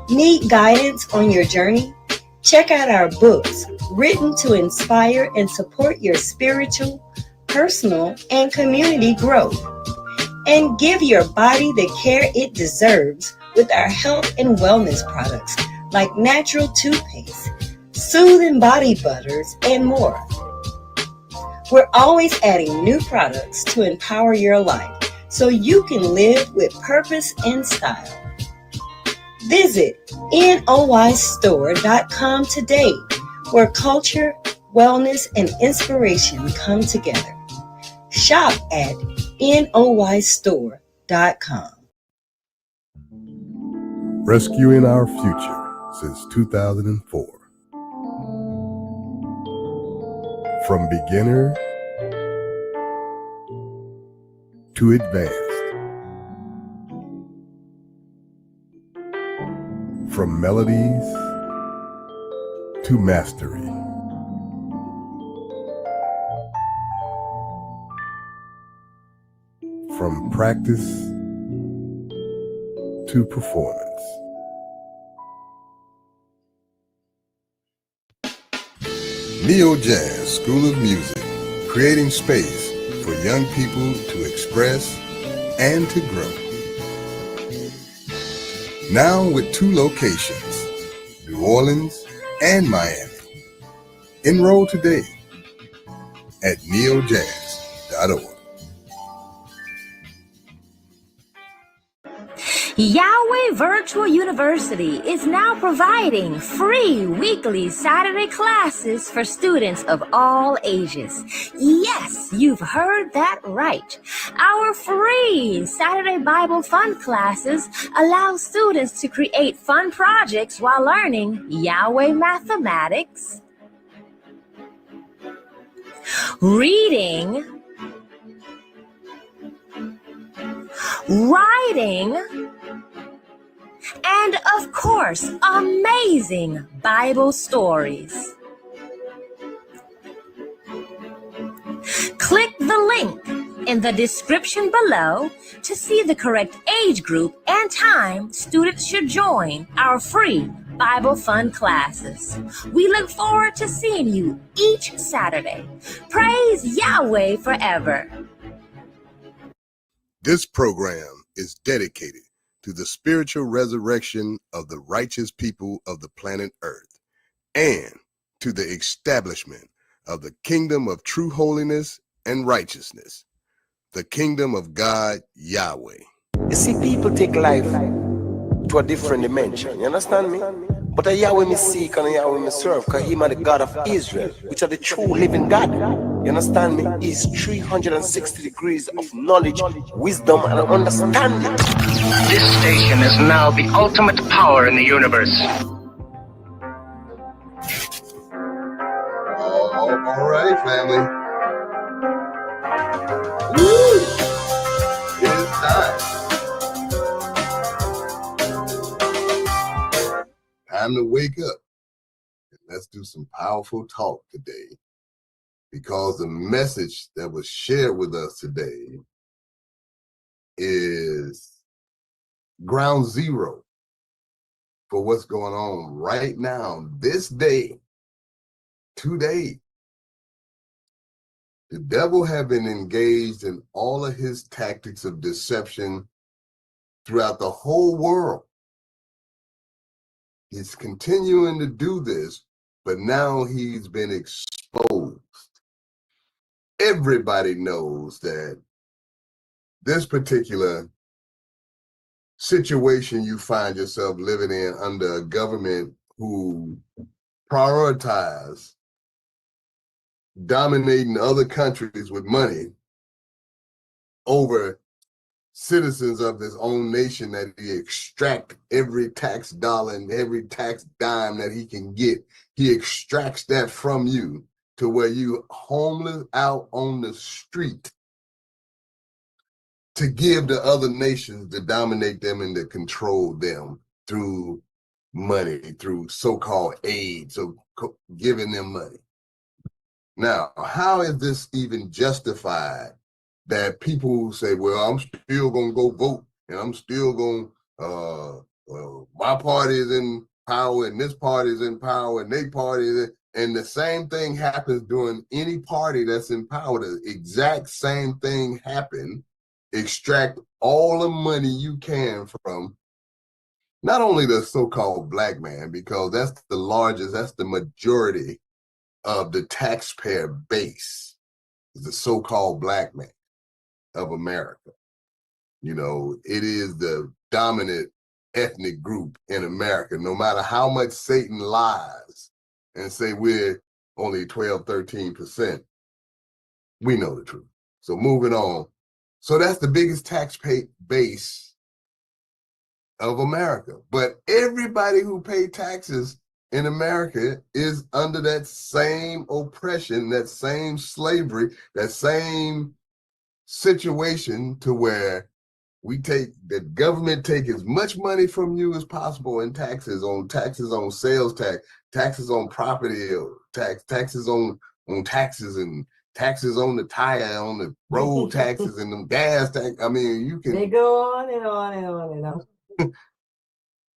Need guidance on your journey? Check out our books written to inspire and support your spiritual, personal, and community growth. And give your body the care it deserves with our health and wellness products like natural toothpaste, soothing body butters, and more. We're always adding new products to empower your life so you can live with purpose and style. Visit NOYstore.com today, where culture, wellness, and inspiration come together. Shop at NOYstore.com. Rescuing our future since 2004. From beginner to advanced. From melodies to mastery. From practice to performance. Neo Jazz School of Music, creating space for young people to express and to grow. Now with 2 locations, New Orleans and Miami. Enroll today at neojazz.org. Yahweh Virtual University is now providing free weekly Saturday classes for students of all ages. Yes, you've heard that right. Our free Saturday Bible Fun classes allow students to create fun projects while learning Yahweh mathematics, reading, writing, and of course, amazing Bible stories. Click the link in the description below to see the correct age group and time students should join our free Bible Fun classes. We look forward to seeing you each Saturday. Praise Yahweh forever. This program is dedicated to the spiritual resurrection of the righteous people of the planet Earth and to the establishment of the kingdom of true holiness and righteousness, the kingdom of God Yahweh. You see, people take life to a different dimension, you understand me? But a Yahweh me seek and a Yahweh me serve, because Him are the God of Israel, which are the true living God. You understand me? He's 360 degrees of knowledge, wisdom, and understanding. This station is now the ultimate power in the universe. All right, family. Woo! It's time. Time to wake up. And let's do some powerful talk today, because the message that was shared with us today is ground zero for what's going on right now, this day, today. The devil have been engaged in all of his tactics of deception throughout the whole world. He's continuing to do this, but now he's been exposed. Everybody knows that this particular situation you find yourself living in under a government who prioritize dominating other countries with money over citizens of his own nation, that he extract every tax dollar and every tax dime that he can get. He extracts that from you to where you homeless out on the street to give to other nations to dominate them and to control them through money, through so-called aid, so giving them money. Now, how is this even justified that people say, well, I'm still going to go vote and I'm still going my party is in power and this party is in power and they party is in, and the same thing happens during any party that's in power. The exact same thing happen. Extract all the money you can from not only the so-called black man, because that's the largest, that's the majority of the taxpayer base, is the so-called black man of America. You know, it is the dominant ethnic group in America, no matter how much Satan lies and say we're only 12, 13%. We know the truth. So moving on. So that's the biggest taxpayer base of America. But everybody who pay taxes in America is under that same oppression, that same slavery, that same situation, to where the government take as much money from you as possible in taxes on sales tax, taxes on property tax, taxes on taxes, and taxes on the tire, on the road taxes, and them gas tax. I mean, you can. They go on and on and on and on.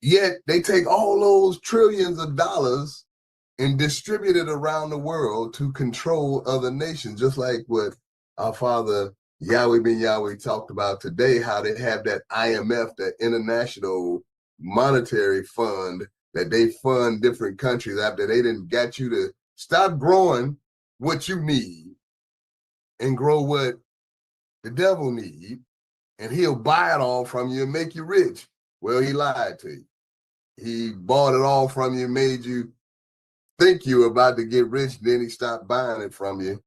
Yet they take all those trillions of dollars and distribute it around the world to control other nations, just like what our father Yahweh ben Yahweh talked about today, how they have that IMF, that International Monetary Fund, that they fund different countries after they didn't get you to stop growing what you need and grow what the devil need, and he'll buy it all from you and make you rich. Well, he lied to you. He bought it all from you, made you think you were about to get rich, then he stopped buying it from you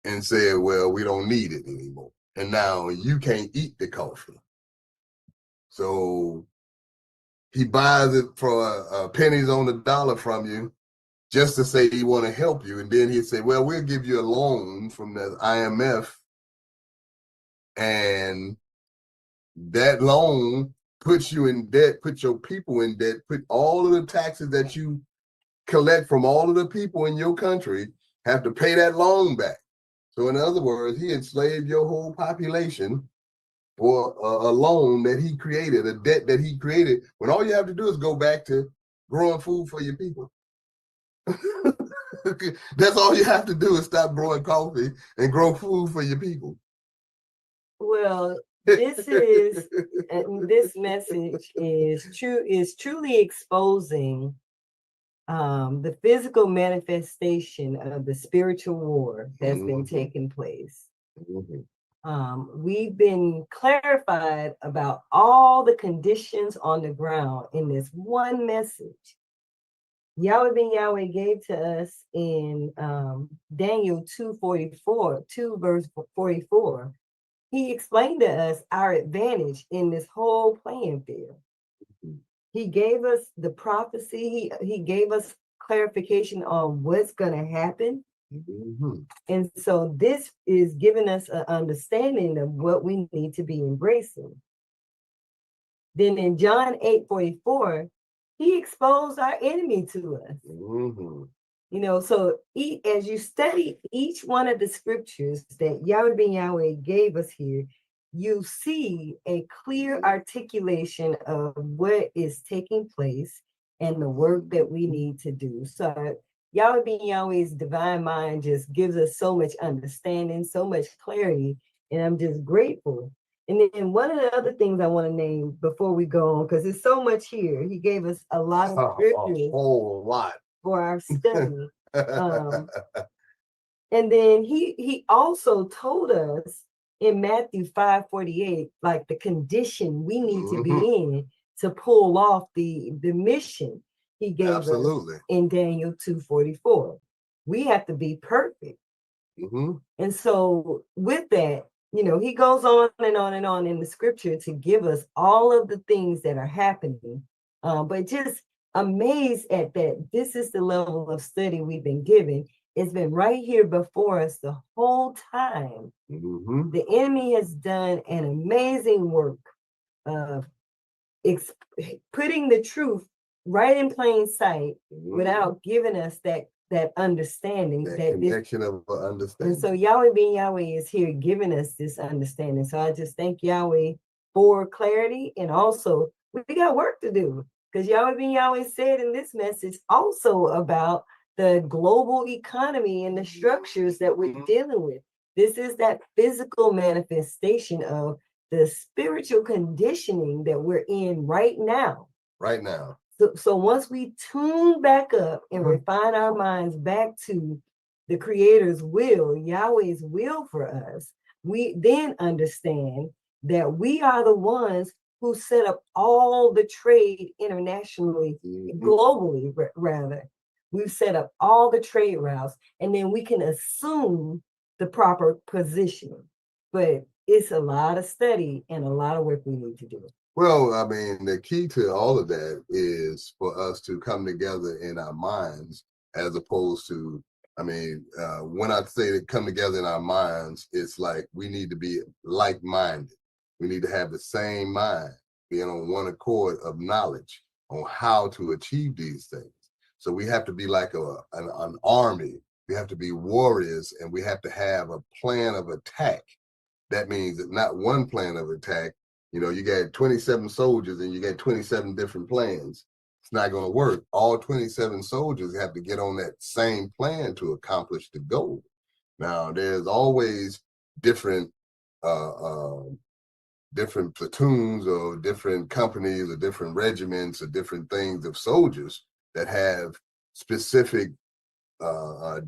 and said, well, we don't need it anymore. And now you can't eat the coffee. So he buys it for pennies on the dollar from you just to say he want to help you. And then he'd say, well, we'll give you a loan from the IMF. And that loan puts you in debt, put your people in debt, put all of the taxes that you collect from all of the people in your country, have to pay that loan back. So in other words, he enslaved your whole population for a loan that he created, a debt that he created, when all you have to do is go back to growing food for your people. That's all you have to do is stop growing coffee and grow food for your people. Well, this message is truly exposing the physical manifestation of the spiritual war that's been taking place. We've been clarified about all the conditions on the ground in this one message. Yahweh ben Yahweh gave to us in Daniel 2:44, 2 verse 44. He explained to us our advantage in this whole playing field. He gave us the prophecy. He gave us clarification on what's going to happen. And so this is giving us an understanding of what we need to be embracing. Then in John 8:44, he exposed our enemy to us. You know, so as you study each one of the scriptures that Yahweh ben Yahweh gave us here, you see a clear articulation of what is taking place and the work that we need to do. So Yahweh ben Yahweh's divine mind just gives us so much understanding, so much clarity, and I'm just grateful. And then one of the other things I want to name before we go on, because there's so much here. He gave us a lot of scriptures, a whole lot for our study. And then he also told us in Matthew 5:48, like the condition we need to be in to pull off the mission he gave us in Daniel 2:44. We have to be perfect. And so with that, you know, he goes on and on and on in the scripture to give us all of the things that are happening. But just amazed at that. This is the level of study we've been given. It's been right here before us the whole time. The enemy has done an amazing work of putting the truth right in plain sight without giving us that understanding, that connection of understanding. And so Yahweh ben Yahweh is here giving us this understanding. So I just thank Yahweh for clarity, and also we got work to do, because Yahweh ben Yahweh said in this message also about the global economy and the structures that we're dealing with. This is that physical manifestation of the spiritual conditioning that we're in right now. So once we tune back up and refine our minds back to the Creator's will, Yahweh's will for us, we then understand that we are the ones who set up all the trade internationally, globally, rather. We've set up all the trade routes, and then we can assume the proper positioning. But it's a lot of study and a lot of work we need to do. Well, I mean, the key to all of that is for us to come together in our minds, as opposed to, I mean, when I say to come together in our minds, it's like we need to be like-minded. We need to have the same mind, being on one accord of knowledge on how to achieve these things. So we have to be like an army. We have to be warriors, and we have to have a plan of attack. That means that not one plan of attack. You know, you got 27 soldiers and you got 27 different plans. It's not going to work. All 27 soldiers have to get on that same plan to accomplish the goal. Now, there's always different platoons or different companies or different regiments or different things of soldiers that have specific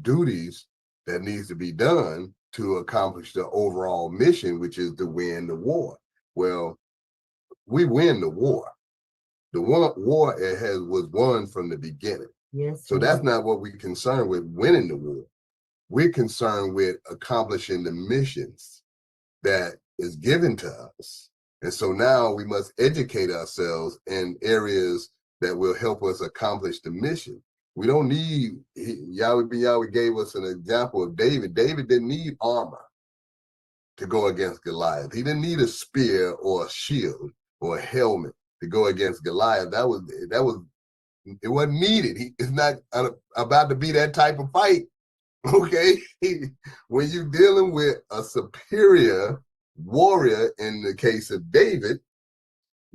duties that needs to be done to accomplish the overall mission, which is to win the war. Well, we win the war. The war was won from the beginning. Yes. So that's not what we're concerned with, winning the war. We're concerned with accomplishing the missions that is given to us. And so now we must educate ourselves in areas that will help us accomplish the mission. We don't need, Yahweh gave us an example of David. David didn't need armor to go against Goliath. He didn't need a spear or a shield or a helmet to go against Goliath. It wasn't needed. It's not about to be that type of fight. Okay, when you're dealing with a superior warrior, in the case of David,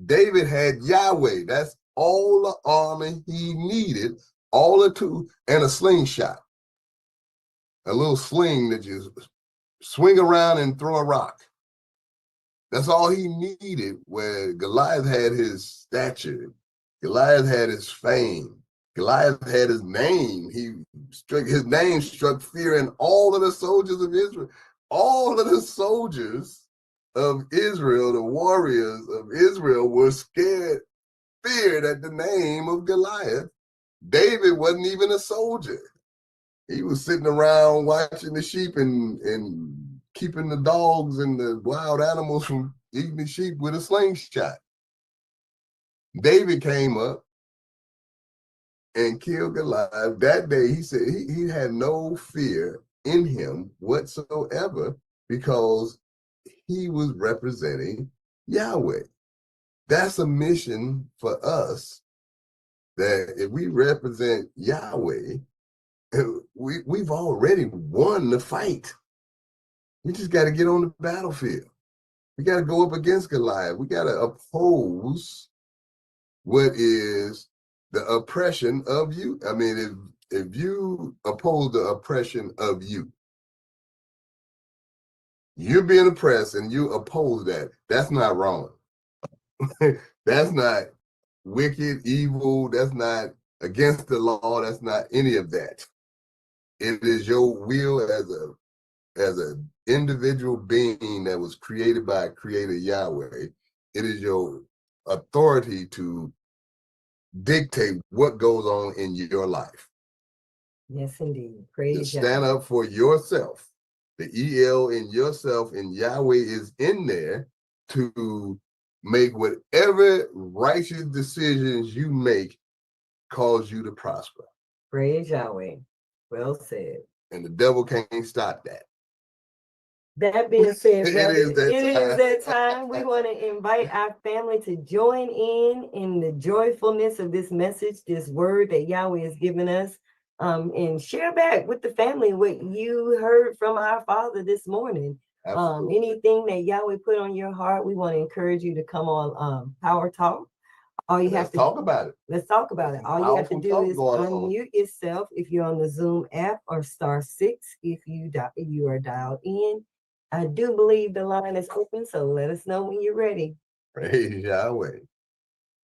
David had Yahweh. That's all the armor he needed, all the tools, and a slingshot, a little sling that you swing around and throw a rock. That's all he needed. Where Goliath had his stature, Goliath had his fame, Goliath had his name. His name struck fear in all of the soldiers of Israel. All of the soldiers of Israel, the warriors of Israel, were feared at the name of Goliath. David wasn't even a soldier. He was sitting around watching the sheep and keeping the dogs and the wild animals from eating the sheep with a slingshot. David came up and killed Goliath. That day, he said he had no fear in him whatsoever because he was representing Yahweh. That's a mission for us, that if we represent Yahweh, we've already won the fight. We just got to get on the battlefield. We got to go up against Goliath. We got to oppose what is the oppression of you. I mean, if you oppose the oppression of you, you're being oppressed and you oppose that, that's not wrong. That's not wicked, evil. That's not against the law. That's not any of that. It is your will as an individual being that was created by Creator Yahweh. It is your authority to dictate what goes on in your life. Yes, indeed. Praise to stand up for yourself. The EL in yourself and Yahweh is in there to make whatever righteous decisions you make cause you to prosper. Praise Yahweh. Well said. And the devil can't stop that. That being said, It is that time. We want to invite our family to join in the joyfulness of this message, this word that Yahweh has given us, and share back with the family what you heard from our Father this morning. Anything that Yahweh put on your heart, we want to encourage you to come on Power Talk. All you have to talk about it. Let's talk about it. All you have to do is unmute yourself if you're on the Zoom app, or *6 if you are dialed in. I do believe the line is open, so let us know when you're ready. Praise Yahweh.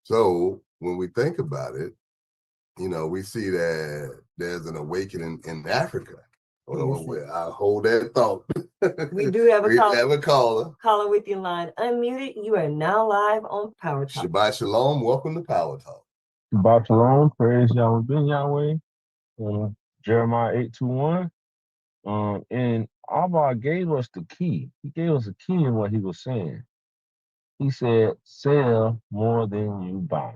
So when we think about it, we see that there's an awakening in Africa. I'll hold that thought. We do have a caller. Caller with your line unmuted. You are now live on Power Talk. Shabbat Shalom. Welcome to Power Talk. Shabbat Shalom. Praise Yahweh ben Yahweh. Jeremiah 8:21. And Abba gave us the key. He gave us a key in what he was saying. He said, sell more than you buy.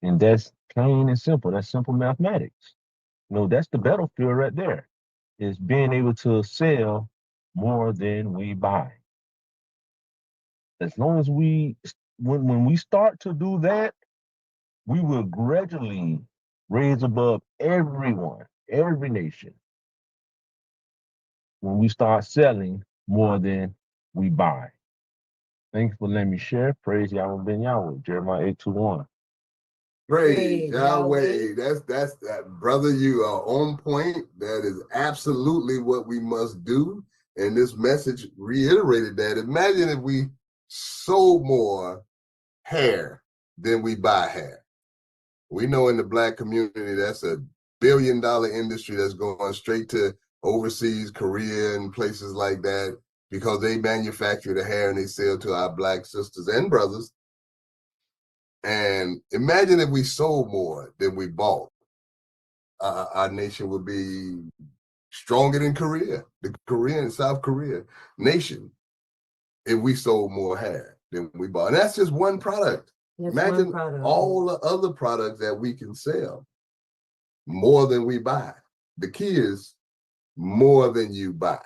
And that's plain and simple. That's simple mathematics. That's the battlefield right there, is being able to sell more than we buy. As long as when we start to do that, we will gradually raise above everyone, every nation, when we start selling more than we buy. Thanks for letting me share. Praise Yahweh ben Yahweh. Jeremiah 8:21. Praise Yahweh. That's that, brother. You are on point. That is absolutely what we must do. And this message reiterated that. Imagine if we sold more hair than we buy hair. We know in the Black community, that's a $1 billion industry that's going straight to overseas, Korea and places like that, because they manufacture the hair and they sell to our Black sisters and brothers. And imagine if we sold more than we bought. Our nation would be stronger than Korea, the Korean, South Korea nation, if we sold more hair than we bought. And that's just one product. Imagine all the other products that we can sell more than we buy. The key is more than you buy.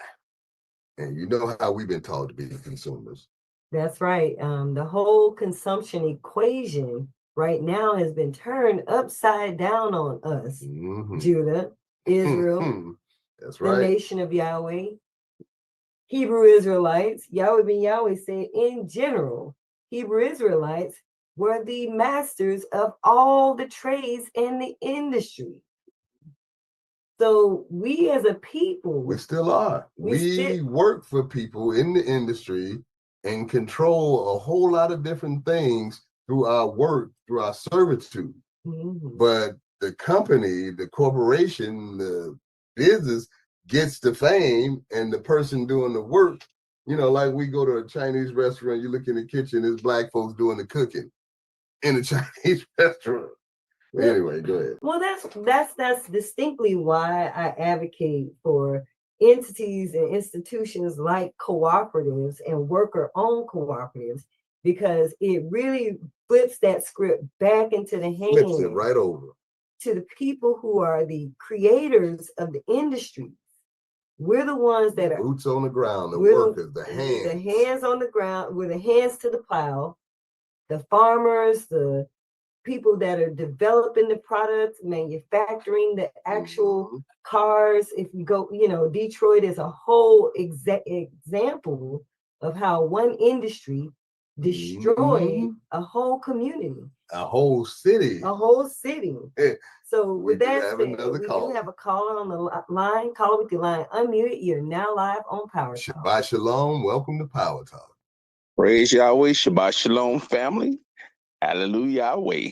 And you know how we've been taught to be consumers. That's right. The whole consumption equation right now has been turned upside down on us. Judah, Israel, that's right. The nation of Yahweh, Hebrew Israelites. Yahweh ben Yahweh said in general, Hebrew Israelites were the masters of all the trades in the industry. So we as a people, we still are. We work for people in the industry and control a whole lot of different things through our work, through our servitude. But the company, the corporation, the business gets the fame, and the person doing the work, you know, like we go to a Chinese restaurant, you look in the kitchen, there's black folks doing the cooking in a Chinese restaurant. Anyway, go ahead. Well, that's distinctly why I advocate for entities and institutions like cooperatives and worker-owned cooperatives, because it really flips that script back into the hands. Flips it right over to the people who are the creators of the industry. We're the ones that are boots on the ground, the workers, the hands. The hands on the ground, with the hands to the plow, the farmers, the people that are developing the products, manufacturing the actual cars. If you go, you know, Detroit is a whole example of how one industry destroyed a whole community, a whole city. So with that said, we do have a caller on the line. Caller with your line unmuted. You're now live on Power Talk. Shabbat Shalom. Welcome to Power Talk. Praise Yahweh. Shabbat Shalom, family. Hallelujah, Yahweh.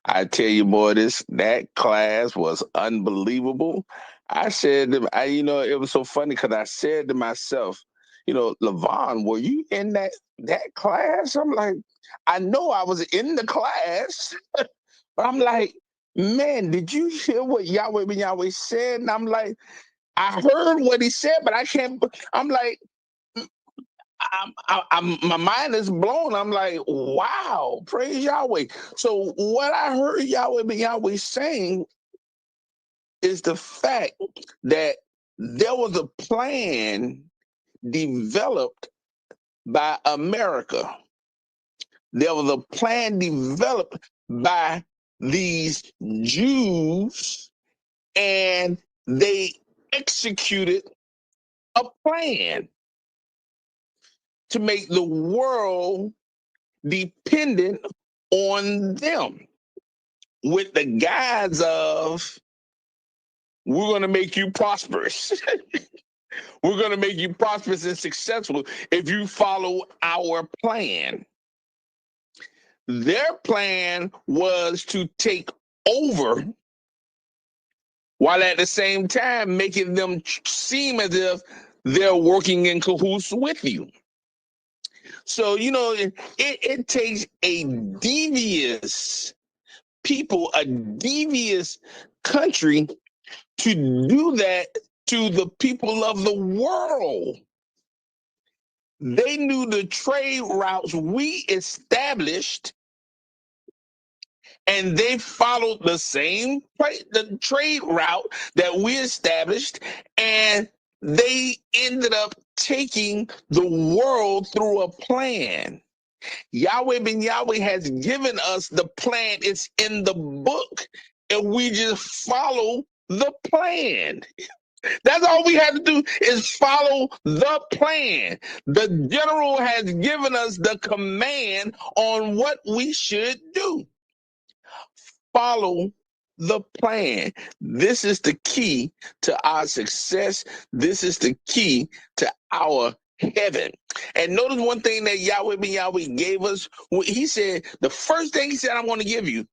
I tell you, boy, that class was unbelievable. I said, you know, it was so funny because I said to myself, you know, Levon, were you in that class? I'm like, I know I was in the class, but I'm like, man, did you hear what Yahweh ben Yahweh said? And I'm like, I heard what he said, but I can't. I'm like, my mind is blown. I'm like, wow, praise Yahweh. So what I heard Yahweh ben Yahweh saying is the fact that there was a plan developed by America. There was a plan developed by these Jews, and they executed a plan to make the world dependent on them with the guise of, we're going to make you prosperous. We're going to make you prosperous and successful if you follow our plan. Their plan was to take over while at the same time making them seem as if they're working in cahoots with you. So, you know, it takes a devious people, a devious country to do that to the people of the world. They knew the trade routes we established, and they followed the same the trade route that we established, and they ended up taking the world through a plan. Yahweh ben Yahweh has given us the plan. It's in the book, and we just follow the plan. That's all we have to do is follow the plan. The general has given us the command on what we should do. Follow the plan. This is the key to our success. This is the key to our heaven. And notice one thing that Yahweh ben Yahweh gave us. He said, the first thing he said, I'm going to give you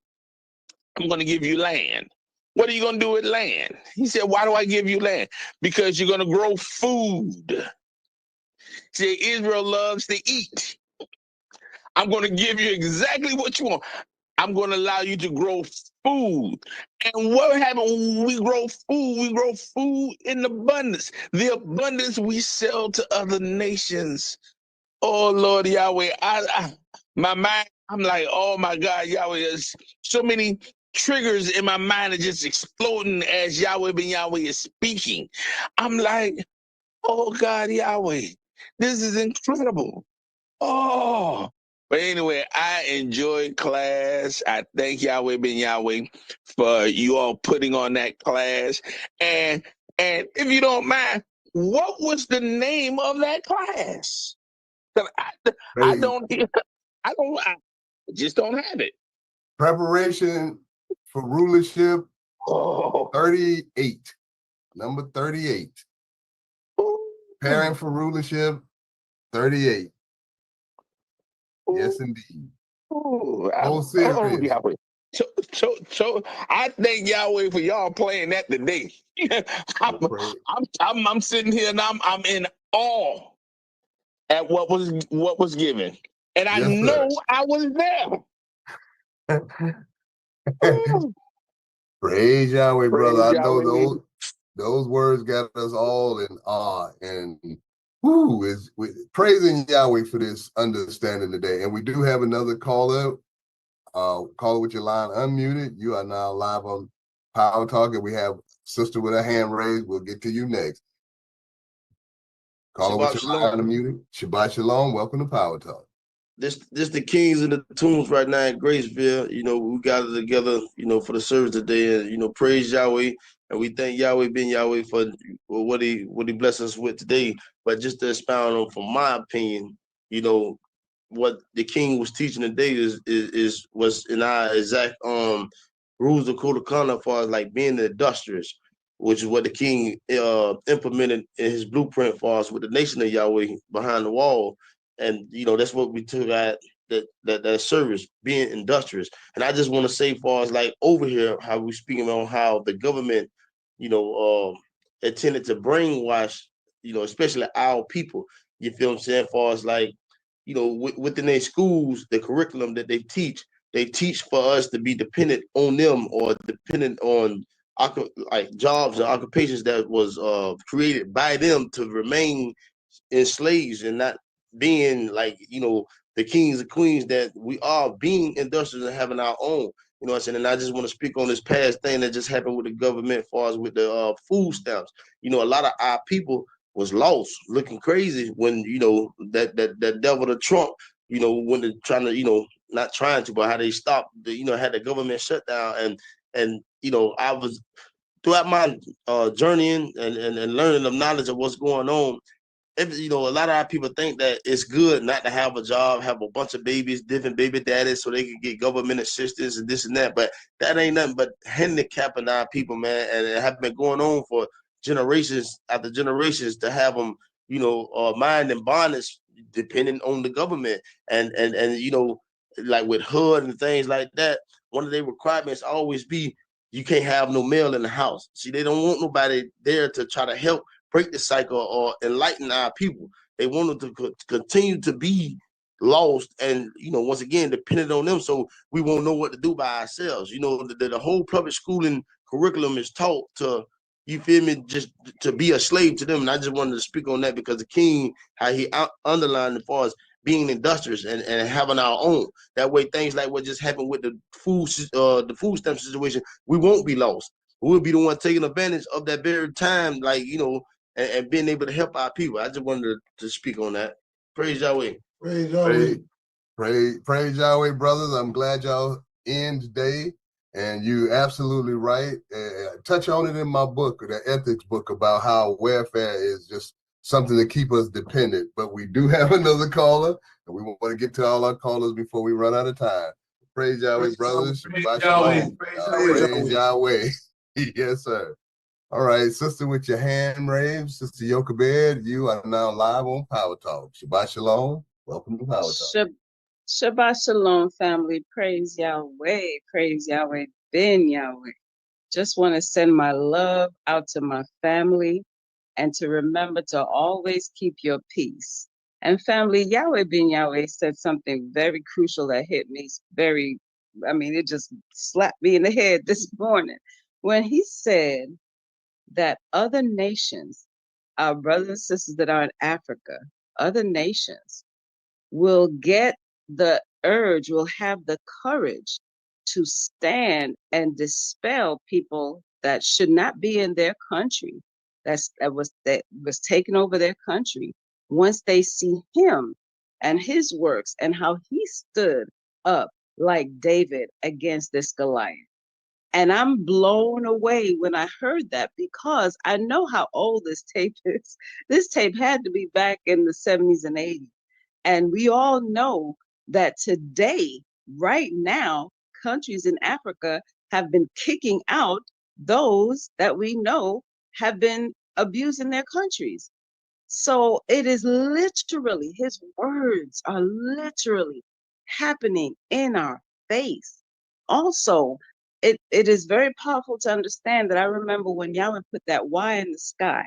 land. What are you going to do with land? He said, why do I give you land? Because you're going to grow food. See, Israel loves to eat. I'm going to give you exactly what you want. I'm going to allow you to grow food. And what happens when we grow food? We grow food in abundance. The abundance we sell to other nations. Oh, Lord Yahweh, my mind, I'm like, oh, my God, Yahweh, there's so many triggers in my mind are just exploding as Yahweh ben Yahweh is speaking. I'm like, oh, God, Yahweh, this is incredible. Oh, but anyway, I enjoyed class. I thank Yahweh ben Yahweh for you all putting on that class. And if you don't mind, what was the name of that class? 'Cause I don't I just don't have it. Preparation for rulership Oh. 38. Number 38. Preparing for rulership 38. Yes, indeed. Oh, serious. Yahweh. So I thank Yahweh for y'all playing that today. I'm sitting here and I'm in awe at what was given. And I know I was there. Praise Yahweh, brother. I know Yahweh. those words got us all in awe and praising Yahweh for this understanding today. And we do have another caller. Caller with your line unmuted. You are now live on Power Talk, and we have sister with her hand raised. We'll get to you next. Caller with your line unmuted. Shabbat Shalom. Welcome to Power Talk. This the Kings and the Tunes right now in Graceville. You know, we gathered together, you know, for the service today, and you know, praise Yahweh, and we thank Yahweh ben Yahweh for what he blessed us with today. But just to expound on, from my opinion, you know, what the King was teaching today was in our exact rules of code of conduct, as far as like being industrious, which is what the King implemented in his blueprint for us with the nation of Yahweh behind the wall. And you know, that's what we took at that service, being industrious. And I just want to say, far as like over here, how we speaking on how the government, you know, intended to brainwash, you know, especially our people. You feel what I'm saying? Far as like, you know, within their schools, the curriculum that they teach for us to be dependent on them, or dependent on like jobs and occupations that was created by them to remain enslaved, and not being like, you know, the kings and queens that we are, being industrious and having our own. You know what I'm saying? And I just want to speak on this past thing that just happened with the government, as far as with the food stamps. You know, a lot of our people was lost, looking crazy when, you know, that devil, the Trump, you know, when they're trying to, you know, not trying to, but how they stopped, you know, had the government shut down. And you know, I was throughout my journeying and learning of knowledge of what's going on. You know, a lot of our people think that it's good not to have a job, have a bunch of babies, different baby daddies, so they can get government assistance and this and that. But that ain't nothing but handicapping our people, man. And it have been going on for generations after generations, to have them, you know, mind and bondage, depending on the government. And you know, like with HUD and things like that, one of their requirements always be, you can't have no male in the house. See, they don't want nobody there to try to help break the cycle or enlighten our people. They want them to continue to be lost, and you know, once again, dependent on them, so we won't know what to do by ourselves. You know, the whole public schooling curriculum is taught to, you feel me, just to be a slave to them. And I just wanted to speak on that, because the King, how he underlined as far as being industrious and having our own. That way, things like what just happened with the food stamp situation, we won't be lost. We'll be the one taking advantage of that very time, like, you know, and being able to help our people. I just wanted to speak on that. Praise Yahweh. Praise Yahweh. Praise Yahweh, brothers. I'm glad y'all in today. And you absolutely right. Touch on it in my book, the ethics book, about how welfare is just something to keep us dependent. But we do have another caller, and we want to get to all our callers before we run out of time. Praise Yahweh, brothers. Praise Yahweh. Praise Yahweh. Yes, sir. All right, sister with your hand raised, Sister Jochebed, you are now live on Power Talk. Shabbat Shalom. Welcome to Power Talk. Shabbat Shalom, family. Praise Yahweh. Praise Yahweh ben Yahweh. Just want to send my love out to my family, and to remember to always keep your peace. And family, Yahweh ben Yahweh said something very crucial that hit me very I mean, it just slapped me in the head this morning when he said that other nations, our brothers and sisters that are in Africa, other nations will get the urge, will have the courage to stand and dispel people that should not be in their country, that was taking over their country, once they see him and his works and how he stood up like David against this Goliath. And I'm blown away when I heard that, because I know how old this tape is. This tape had to be back in the 70s and 80s. And we all know that today, right now, countries in Africa have been kicking out those that we know have been abusing their countries. So it is literally, his words are literally happening in our face. Also, it is very powerful to understand that I remember when Yahweh put that Y in the sky,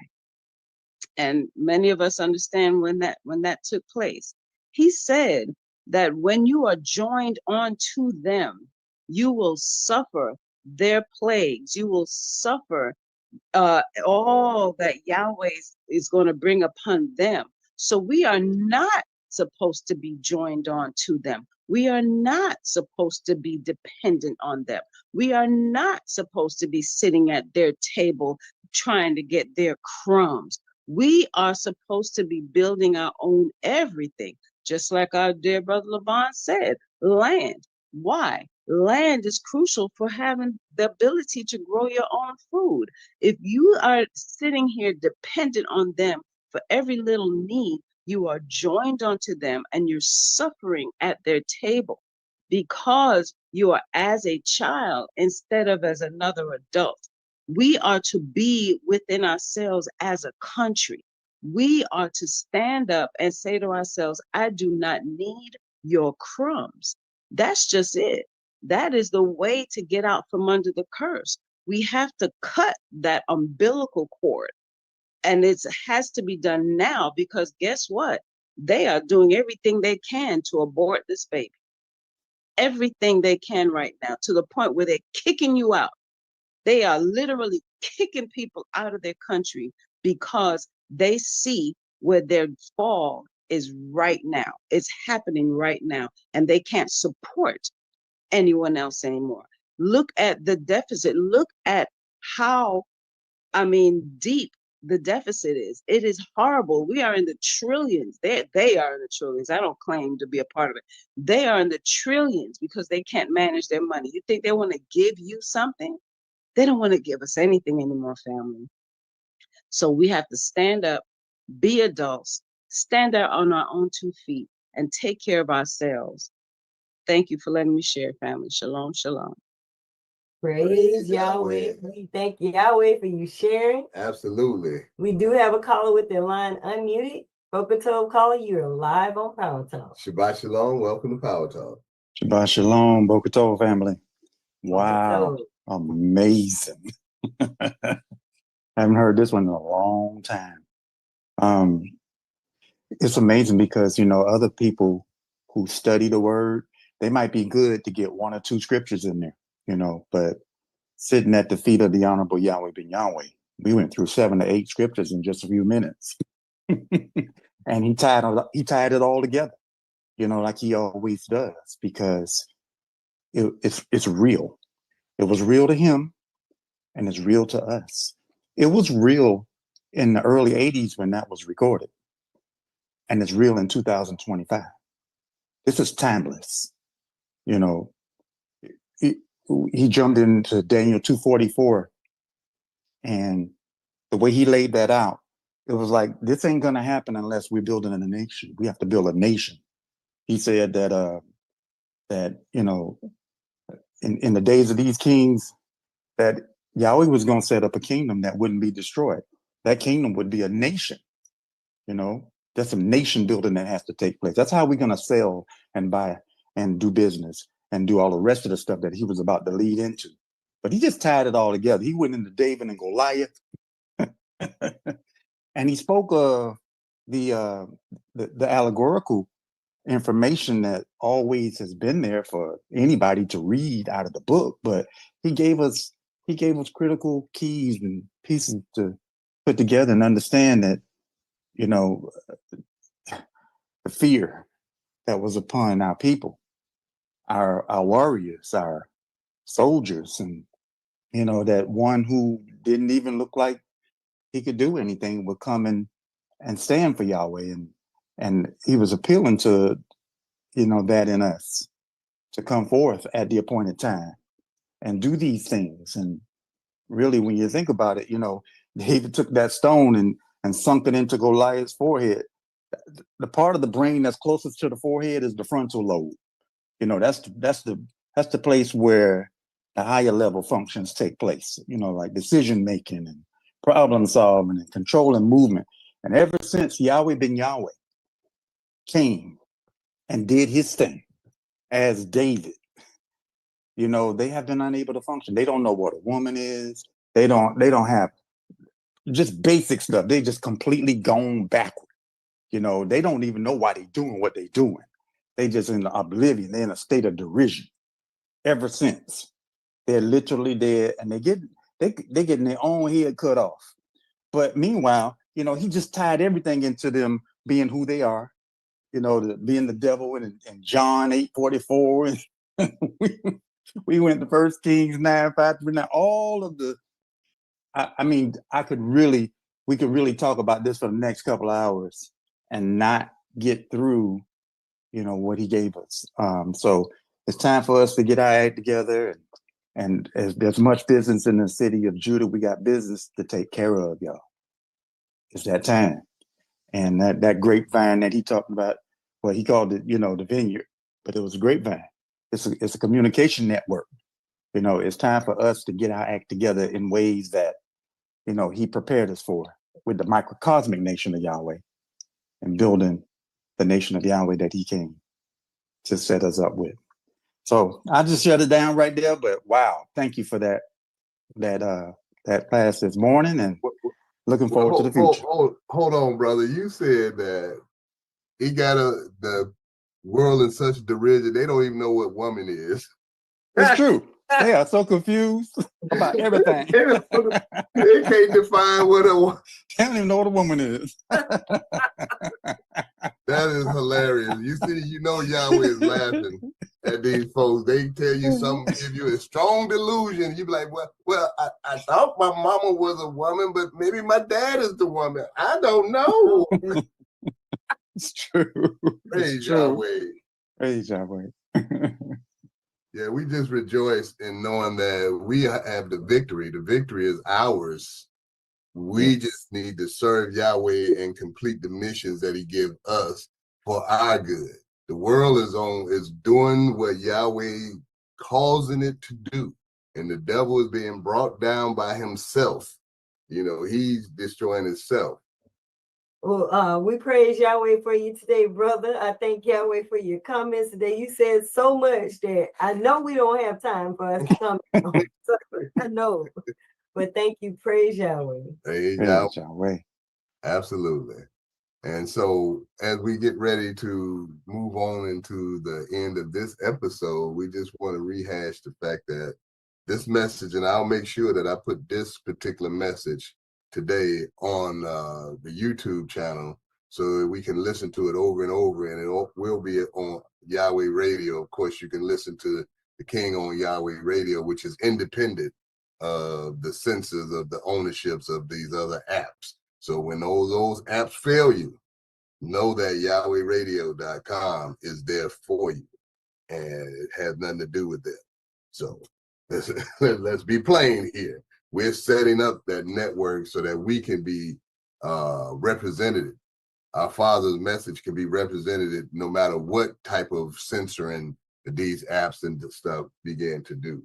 and many of us understand when that took place. He said that when you are joined onto them, you will suffer their plagues. You will suffer all that Yahweh is going to bring upon them. So we are not supposed to be joined on to them. We are not supposed to be dependent on them. We are not supposed to be sitting at their table trying to get their crumbs. We are supposed to be building our own everything, just like our dear brother Levon said, land. Why? Land is crucial for having the ability to grow your own food. If you are sitting here dependent on them for every little need, you are joined onto them and you're suffering at their table because you are as a child instead of as another adult. We are to be within ourselves as a country. We are to stand up and say to ourselves, I do not need your crumbs. That's just it. That is the way to get out from under the curse. We have to cut that umbilical cord. And it has to be done now, because guess what? They are doing everything they can to abort this baby. Everything they can right now, to the point where they're kicking you out. They are literally kicking people out of their country because they see where their fall is right now. It's happening right now, and they can't support anyone else anymore. Look at the deficit. Look at how, deep the deficit is. It is horrible. We are in the trillions. They are in the trillions. I don't claim to be a part of it. They are in the trillions because they can't manage their money. You think they want to give you something? They don't want to give us anything anymore, family. So we have to stand up, be adults, stand out on our own 2 feet, and take care of ourselves. Thank you for letting me share, family. Shalom, shalom. Praise Yahweh. We thank Yahweh for you sharing. Absolutely. We do have a caller with their line unmuted. Boca Tov caller, you're live on Power Talk. Shabbat Shalom. Welcome to Power Talk. Shabbat Shalom, Boca Tov family. Wow. Amazing. Haven't heard this one in a long time. It's amazing because, other people who study the word, they might be good to get 1 or 2 scriptures in there, but sitting at the feet of the Honorable Yahweh ben Yahweh, we went through 7 to 8 scriptures in just a few minutes. And he tied it all together, like he always does, because it's real. It was real to him, and it's real to us. It was real in the early 80s when that was recorded, and it's real in 2025. This is timeless. He jumped into Daniel 2:44, and the way he laid that out, it was like, this ain't gonna happen unless we're building a nation. We have to build a nation. He said that in the days of these kings, that Yahweh was going to set up a kingdom that wouldn't be destroyed. That kingdom would be a nation. There's some nation building that has to take place. That's how we're going to sell and buy and do business and do all the rest of the stuff that he was about to lead into. But he just tied it all together. He went into David and Goliath, and he spoke of the allegorical information that always has been there for anybody to read out of the book, but he gave us critical keys and pieces to put together and understand that, you know, the fear that was upon our people, our warriors, our soldiers, and, you know, that one who didn't even look like he could do anything would come and stand for Yahweh. And he was appealing to, you know, that in us to come forth at the appointed time and do these things. And really, when you think about it, you know, David took that stone and sunk it into Goliath's forehead. The part of the brain that's closest to the forehead is the frontal lobe. You know, that's the place where the higher level functions take place, you know, like decision making and problem solving and control and movement. And ever since Yahweh ben Yahweh came and did his thing as David, you know, they have been unable to function. They don't know what a woman is. They don't have just basic stuff. They just completely gone backward. You know, they don't even know why they're doing what they're doing. They just in oblivion. They're in a state of derision. Ever since, they're literally dead, and they getting their own head cut off. But meanwhile, you know, he just tied everything into them being who they are. You know, being the devil in John 8:44, and we went to 1 Kings 9:5. All of the, I mean, we could really talk about this for the next couple of hours and not get through, you know, what he gave us. So it's time for us to get our act together, and as there's much business in the city of Judah, we got business to take care of, y'all. It's that time. And that grapevine that he talked about, well, he called it, you know, the vineyard, but it was a grapevine. It's a communication network. You know, it's time for us to get our act together in ways that, you know, he prepared us for with the microcosmic nation of Yahweh and building the nation of Yahweh that he came to set us up with. So I just shut it down right there. But wow, thank you for that class this morning, and looking forward to the future. Hold on, brother. You said that he got the world in such derision, they don't even know what woman is. It's true. They are so confused about everything. They can't define what they don't even know what a woman is. That is hilarious. You see, you know Yahweh is laughing at these folks. They tell you something, give you a strong delusion. You be like, well, I thought my mama was a woman, but maybe my dad is the woman. I don't know. It's true. Praise Yahweh. Praise Yahweh. Yeah, we just rejoice in knowing that we have the victory. The victory is ours. We just need to serve Yahweh and complete the missions that he gives us for our good. The world is doing what Yahweh causing it to do. And the devil is being brought down by himself. You know, he's destroying himself. Well, we praise Yahweh for you today, brother. I thank Yahweh for your comments today. You said so much that I know we don't have time for us to come. I know, but thank you. Praise Yahweh. Praise Yahweh. Absolutely. And so as we get ready to move on into the end of this episode, we just want to rehash the fact that this message, and I'll make sure that I put this particular message today on the YouTube channel so that we can listen to it over and over, and it will be on Yahweh Radio. Of course, you can listen to the King on Yahweh Radio, which is independent of the censors of the ownerships of these other apps. So when those apps fail you, know that YahwehRadio.com is there for you, and it has nothing to do with it. So let's be plain here. We're setting up that network so that we can be represented. Our Father's message can be represented no matter what type of censoring these apps and stuff began to do.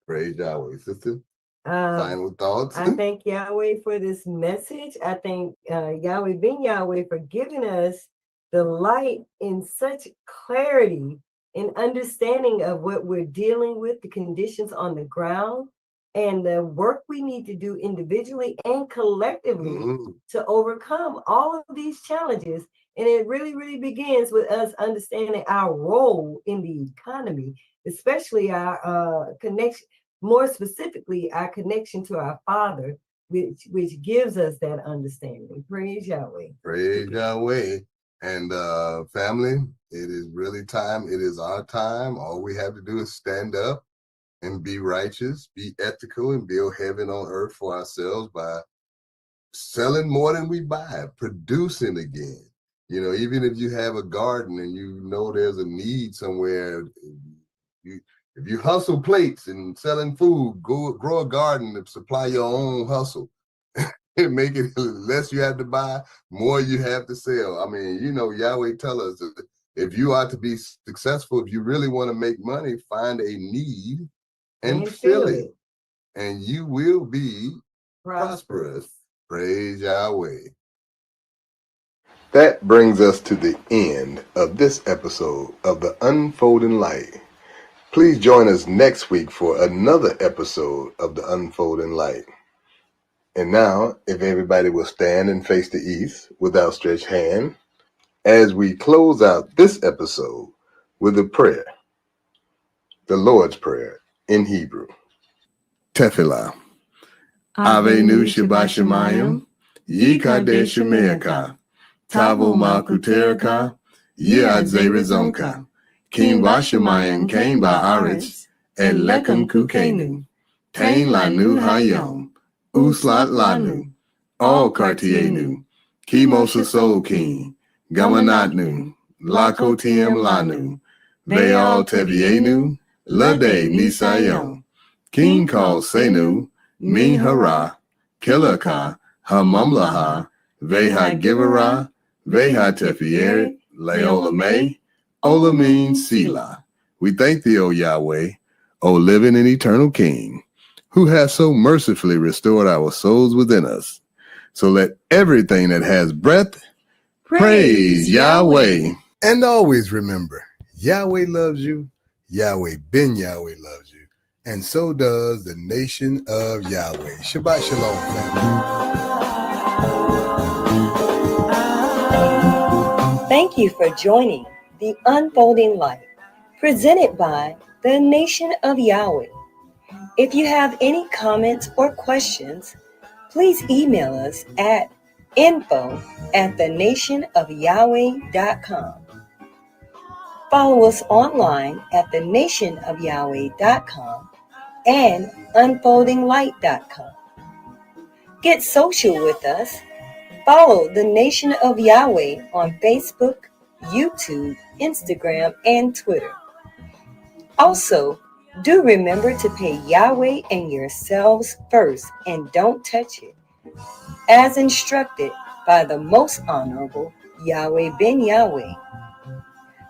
Praise Yahweh. Sister, final thoughts? I thank Yahweh for this message. I thank Yahweh ben Yahweh for giving us the light in such clarity and understanding of what we're dealing with, the conditions on the ground, and the work we need to do individually and collectively to overcome all of these challenges And it really, really begins with us understanding our role in the economy, especially our connection, more specifically, our connection to our Father, which gives us that understanding. Praise Yahweh. Praise Yahweh. And family, it is really time. It is our time. All we have to do is stand up and be righteous, be ethical, and build heaven on earth for ourselves by selling more than we buy, producing again. You know, even if you have a garden and you know there's a need somewhere, if you hustle plates and selling food, go grow a garden to supply your own hustle. And make it less you have to buy, more you have to sell. I mean, you know, Yahweh tell us that if you are to be successful, if you really want to make money, find a need and fill it. And you will be prosperous. Praise Yahweh. That brings us to the end of this episode of The Unfolding Light. Please join us next week for another episode of The Unfolding Light. And now, if everybody will stand and face the east with outstretched hand, as we close out this episode with a prayer, the Lord's Prayer in Hebrew. Tefillah. Avenu Shabbat Shemayim, Yikadesh Shemeaka, Tavo Malkuteraka, Yad Zerizonka, Kim Bashemayim, Kain Ba'aretz, Et Lekum Kukenu, Tain Lanu Hayom, Uslat Lanu, All Kartienu, Kimosa Sol King, Gamanatnu, Lakotiem Lanu, Veal Tevienu, Lade Nisayom, King Kal Senu, Min Hara, Kilaka, Hamamlaha, Veha Givera, Veha Tefieret, Leolame, Olamin Sila. We thank thee, O Yahweh, O living and eternal King, who has so mercifully restored our souls within us. So let everything that has breath praise Yahweh. And always remember, Yahweh loves you, Yahweh Ben Yahweh loves you, and so does the nation of Yahweh. Shabbat Shalom, family. Thank you for joining The Unfolding Light, presented by the Nation of Yahweh. If you have any comments or questions, please email us at info@thenationofyahweh.com. Follow us online at thenationofyahweh.com and unfoldinglight.com. Get social with us. Follow the Nation of Yahweh on Facebook, YouTube, Instagram, and Twitter. Also, do remember to pay Yahweh and yourselves first and don't touch it, as instructed by the Most Honorable Yahweh Ben Yahweh.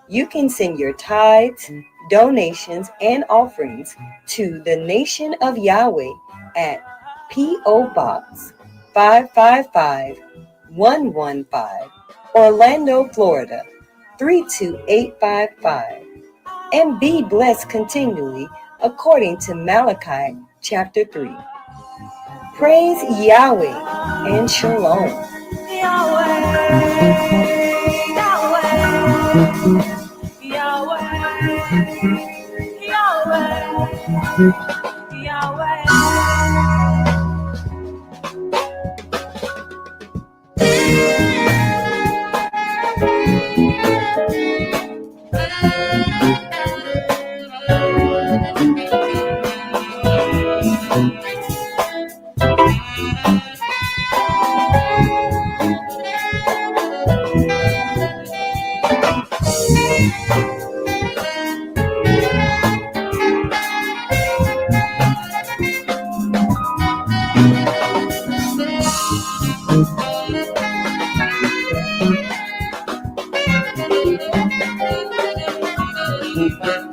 You can send your tithes, donations, and offerings to the Nation of Yahweh at P.O. Box 555-115, Orlando, Florida 32855. And be blessed continually according to Malachi chapter 3. Praise Yahweh and Shalom. Yahweh, Yahweh, Yahweh, Yahweh, Yahweh. Family.